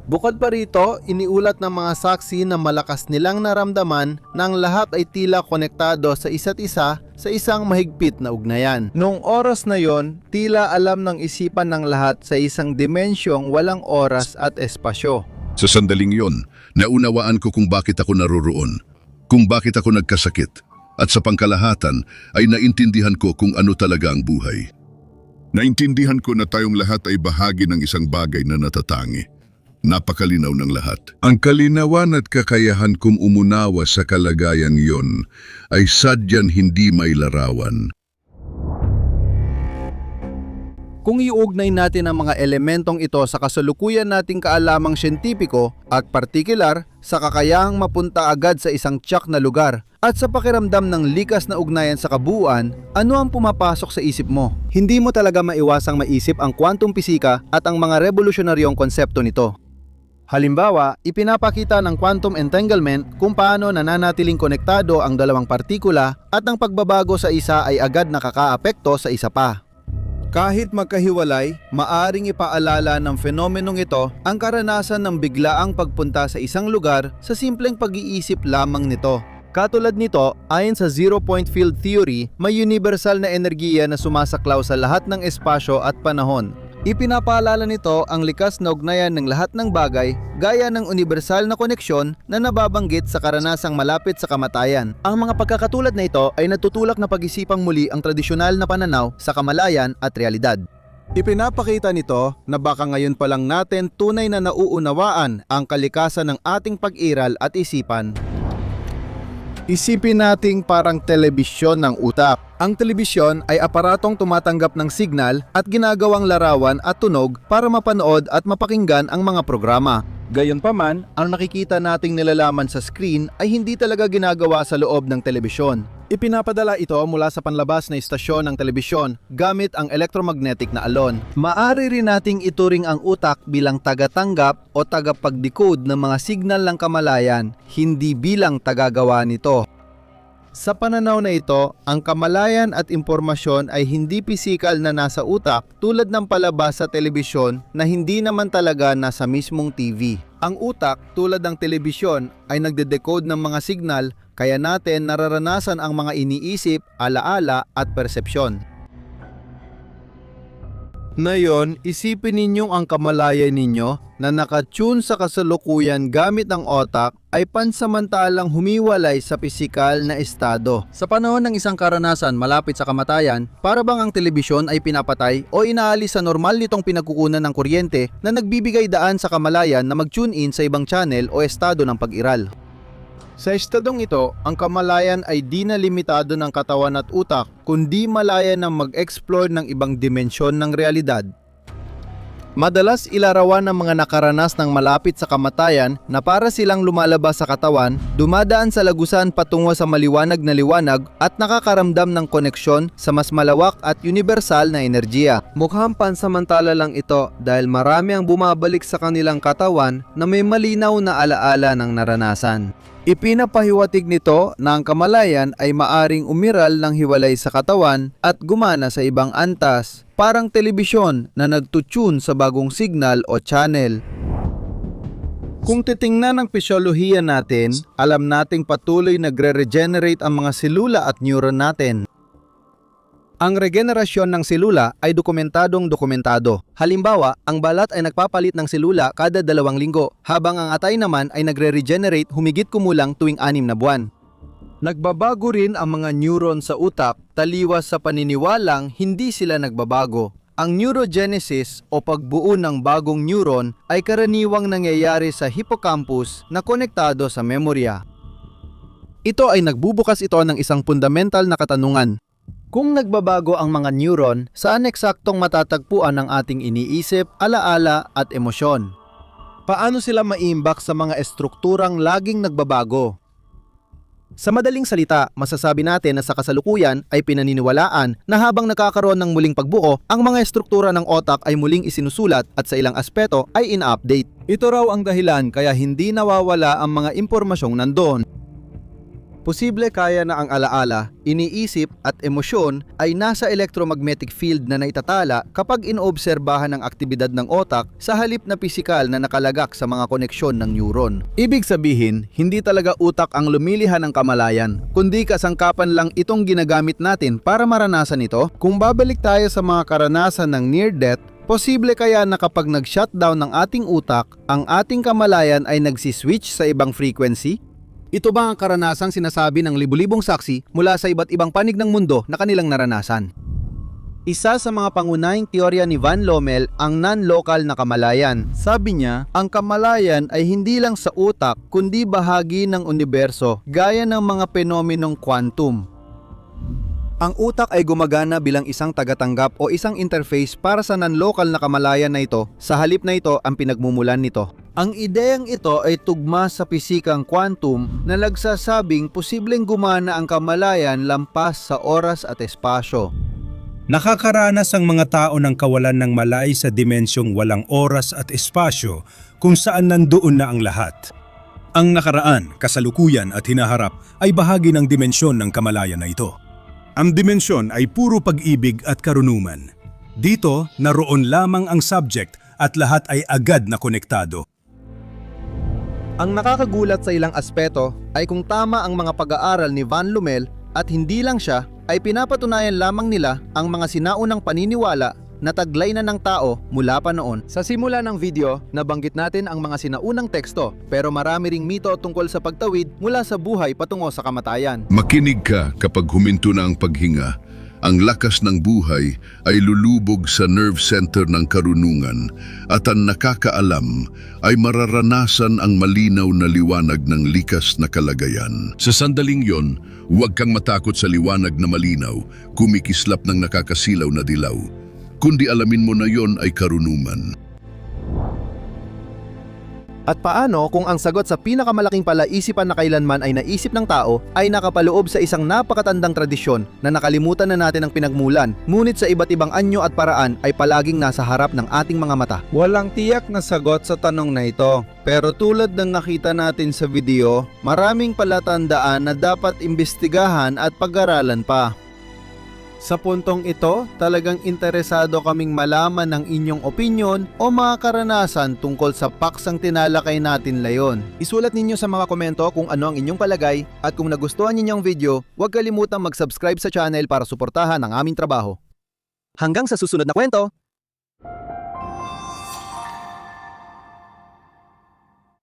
Bukod pa rito, iniulat ng mga saksi na malakas nilang naramdaman na ang lahat ay tila konektado sa isa't isa sa isang mahigpit na ugnayan. Noong oras na yon, tila alam ng isipan ng lahat sa isang dimensyong walang oras at espasyo. Sa sandaling yon, naunawaan ko kung bakit ako naroroon, kung bakit ako nagkasakit, at sa pangkalahatan ay naintindihan ko kung ano talaga ang buhay. Naintindihan ko na tayong lahat ay bahagi ng isang bagay na natatangi. Napakalinaw ng lahat. Ang kalinawan at kakayahan kong umunawa sa kalagayan yon ay sadyang hindi may larawan. Kung iugnay natin ang mga elementong ito sa kasalukuyan nating kaalamang siyentipiko at partikular sa kakayahang mapunta agad sa isang tiyak na lugar at sa pakiramdam ng likas na ugnayan sa kabuuan, ano ang pumapasok sa isip mo? Hindi mo talaga maiwasang maisip ang quantum pisika at ang mga revolusyonaryong konsepto nito. Halimbawa, ipinapakita ng quantum entanglement kung paano nananatiling konektado ang dalawang partikula at ang pagbabago sa isa ay agad nakakaapekto sa isa pa. Kahit magkahiwalay, maaring ipaalala ng fenomenong ito ang karanasan ng biglaang pagpunta sa isang lugar sa simpleng pag-iisip lamang nito. Katulad nito, ayon sa zero-point field theory, may universal na enerhiya na sumasaklaw sa lahat ng espasyo at panahon. Ipinapaalala nito ang likas na ugnayan ng lahat ng bagay gaya ng universal na koneksyon na nababanggit sa karanasang malapit sa kamatayan. Ang mga pagkakatulad na ito ay natutulak na pag-isipang muli ang tradisyonal na pananaw sa kamalayan at realidad. Ipinapakita nito na baka ngayon pa lang natin tunay na nauunawaan ang kalikasan ng ating pag-iral at isipan. Isipin nating parang telebisyon ng utak. Ang telebisyon ay aparatong tumatanggap ng signal at ginagawang larawan at tunog para mapanood at mapakinggan ang mga programa. Gayunpaman, ang nakikita nating nilalaman sa screen ay hindi talaga ginagawa sa loob ng telebisyon. Ipinapadala ito mula sa panlabas na istasyon ng telebisyon gamit ang electromagnetic na alon. Maaari rin nating ituring ang utak bilang tagatanggap o tagapag-decode ng mga signal ng kamalayan, hindi bilang tagagawa nito. Sa pananaw na ito, ang kamalayan at impormasyon ay hindi pisikal na nasa utak tulad ng palabas sa telebisyon na hindi naman talaga nasa mismong TV. Ang utak, tulad ng telebisyon, ay nagde-decode ng mga signal kaya natin nararanasan ang mga iniisip, alaala at persepsyon. Ngayon, isipin ninyong ang kamalayan ninyo na nakatune sa kasalukuyan gamit ang otak ay pansamantalang humiwalay sa pisikal na estado. Sa panahon ng isang karanasan malapit sa kamatayan, para bang ang telebisyon ay pinapatay o inaalis sa normal nitong pinagkukunan ng kuryente na nagbibigay daan sa kamalayan na mag-tune in sa ibang channel o estado ng pag-iral. Sa estadong ito, ang kamalayan ay di na limitado ng katawan at utak, kundi malaya na mag-explore ng ibang dimensyon ng realidad. Madalas ilarawan ng mga nakaranas ng malapit sa kamatayan na para silang lumalabas sa katawan, dumadaan sa lagusan patungo sa maliwanag na liwanag at nakakaramdam ng koneksyon sa mas malawak at universal na enerhiya. Mukhang pansamantala lang ito dahil marami ang bumabalik sa kanilang katawan na may malinaw na alaala ng naranasan. Ipinapahiwatig nito na ang kamalayan ay maaring umiral ng hiwalay sa katawan at gumana sa ibang antas, parang telebisyon na nagtutune sa bagong signal o channel. Kung titingnan ang pisyolohiya natin, alam nating patuloy nagre-regenerate ang mga selula at neuron natin. Ang regenerasyon ng selula ay dokumentado. Halimbawa, ang balat ay nagpapalit ng selula kada 2 linggo, habang ang atay naman ay nagre-regenerate humigit kumulang tuwing 6 na buwan. Nagbabago rin ang mga neuron sa utak, taliwas sa paniniwalang hindi sila nagbabago. Ang neurogenesis o pagbuo ng bagong neuron ay karaniwang nangyayari sa hippocampus na konektado sa memorya. Ito ay nagbubukas ito ng isang fundamental na katanungan. Kung nagbabago ang mga neuron, saan eksaktong matatagpuan ang ating iniisip, alaala at emosyon? Paano sila maiimbak sa mga estrukturang laging nagbabago? Sa madaling salita, masasabi natin na sa kasalukuyan ay pinaniniwalaan na habang nakakaroon ng muling pagbuo, ang mga estruktura ng otak ay muling isinusulat at sa ilang aspeto ay ina-update. Ito raw ang dahilan kaya hindi nawawala ang mga impormasyong nandoon. Posible kaya na ang alaala, iniisip at emosyon ay nasa electromagnetic field na naitatala kapag inoobserbahan ang aktibidad ng otak sa halip na pisikal na nakalagak sa mga koneksyon ng neuron. Ibig sabihin, hindi talaga utak ang lumilihan ng kamalayan, kundi kasangkapan lang itong ginagamit natin para maranasan ito. Kung babalik tayo sa mga karanasan ng near death, posible kaya na kapag nag-shutdown ng ating utak, ang ating kamalayan ay nagsiswitch sa ibang frequency? Ito ba ang karanasang sinasabi ng libu-libong saksi mula sa iba't ibang panig ng mundo na kanilang naranasan? Isa sa mga pangunahing teorya ni Van Lommel ang non-local na kamalayan. Sabi niya, ang kamalayan ay hindi lang sa utak kundi bahagi ng universo gaya ng mga fenomenong quantum. Ang utak ay gumagana bilang isang tagatanggap o isang interface para sa non-local na kamalayan na ito, sa halip na ito ang pinagmumulan nito. Ang ideyang ito ay tugma sa pisikang quantum na nagsasabing posibleng gumana ang kamalayan lampas sa oras at espasyo. Nakakaranas ang mga tao ng kawalan ng malay sa dimensyong walang oras at espasyo kung saan nandoon na ang lahat. Ang nakaraan, kasalukuyan at hinaharap ay bahagi ng dimensyon ng kamalayan na ito. Ang dimensyon ay puro pag-ibig at karunungan. Dito, naroon lamang ang subject at lahat ay agad na konektado. Ang nakakagulat sa ilang aspeto ay kung tama ang mga pag-aaral ni Van Lommel at hindi lang siya, ay pinapatunayan lamang nila ang mga sinaunang paniniwala na taglay na ng tao mula pa noon. Sa simula ng video, nabanggit natin ang mga sinaunang teksto, pero marami ring mito tungkol sa pagtawid mula sa buhay patungo sa kamatayan. Makinig ka kapag huminto na ang paghinga. Ang lakas ng buhay ay lulubog sa nerve center ng karunungan at ang nakakaalam ay mararanasan ang malinaw na liwanag ng likas na kalagayan. Sa sandaling yon, huwag kang matakot sa liwanag na malinaw, kumikislap ng nakakasilaw na dilaw. Kundi alamin mo na yon ay karunungan. At paano kung ang sagot sa pinakamalaking palaisipan na kailanman ay naisip ng tao ay nakapaloob sa isang napakatandang tradisyon na nakalimutan na natin ang pinagmulan, ngunit sa iba't ibang anyo at paraan ay palaging nasa harap ng ating mga mata? Walang tiyak na sagot sa tanong na ito, pero tulad ng nakita natin sa video, maraming palatandaan na dapat imbestigahan at pag-aralan pa. Sa puntong ito, talagang interesado kaming malaman ang inyong opinyon o mga karanasan tungkol sa paksang tinalakay natin layon. Isulat ninyo sa mga komento kung ano ang inyong palagay at kung nagustuhan ninyo ang video, huwag kalimutang mag-subscribe sa channel para suportahan ang aming trabaho. Hanggang sa susunod na kwento!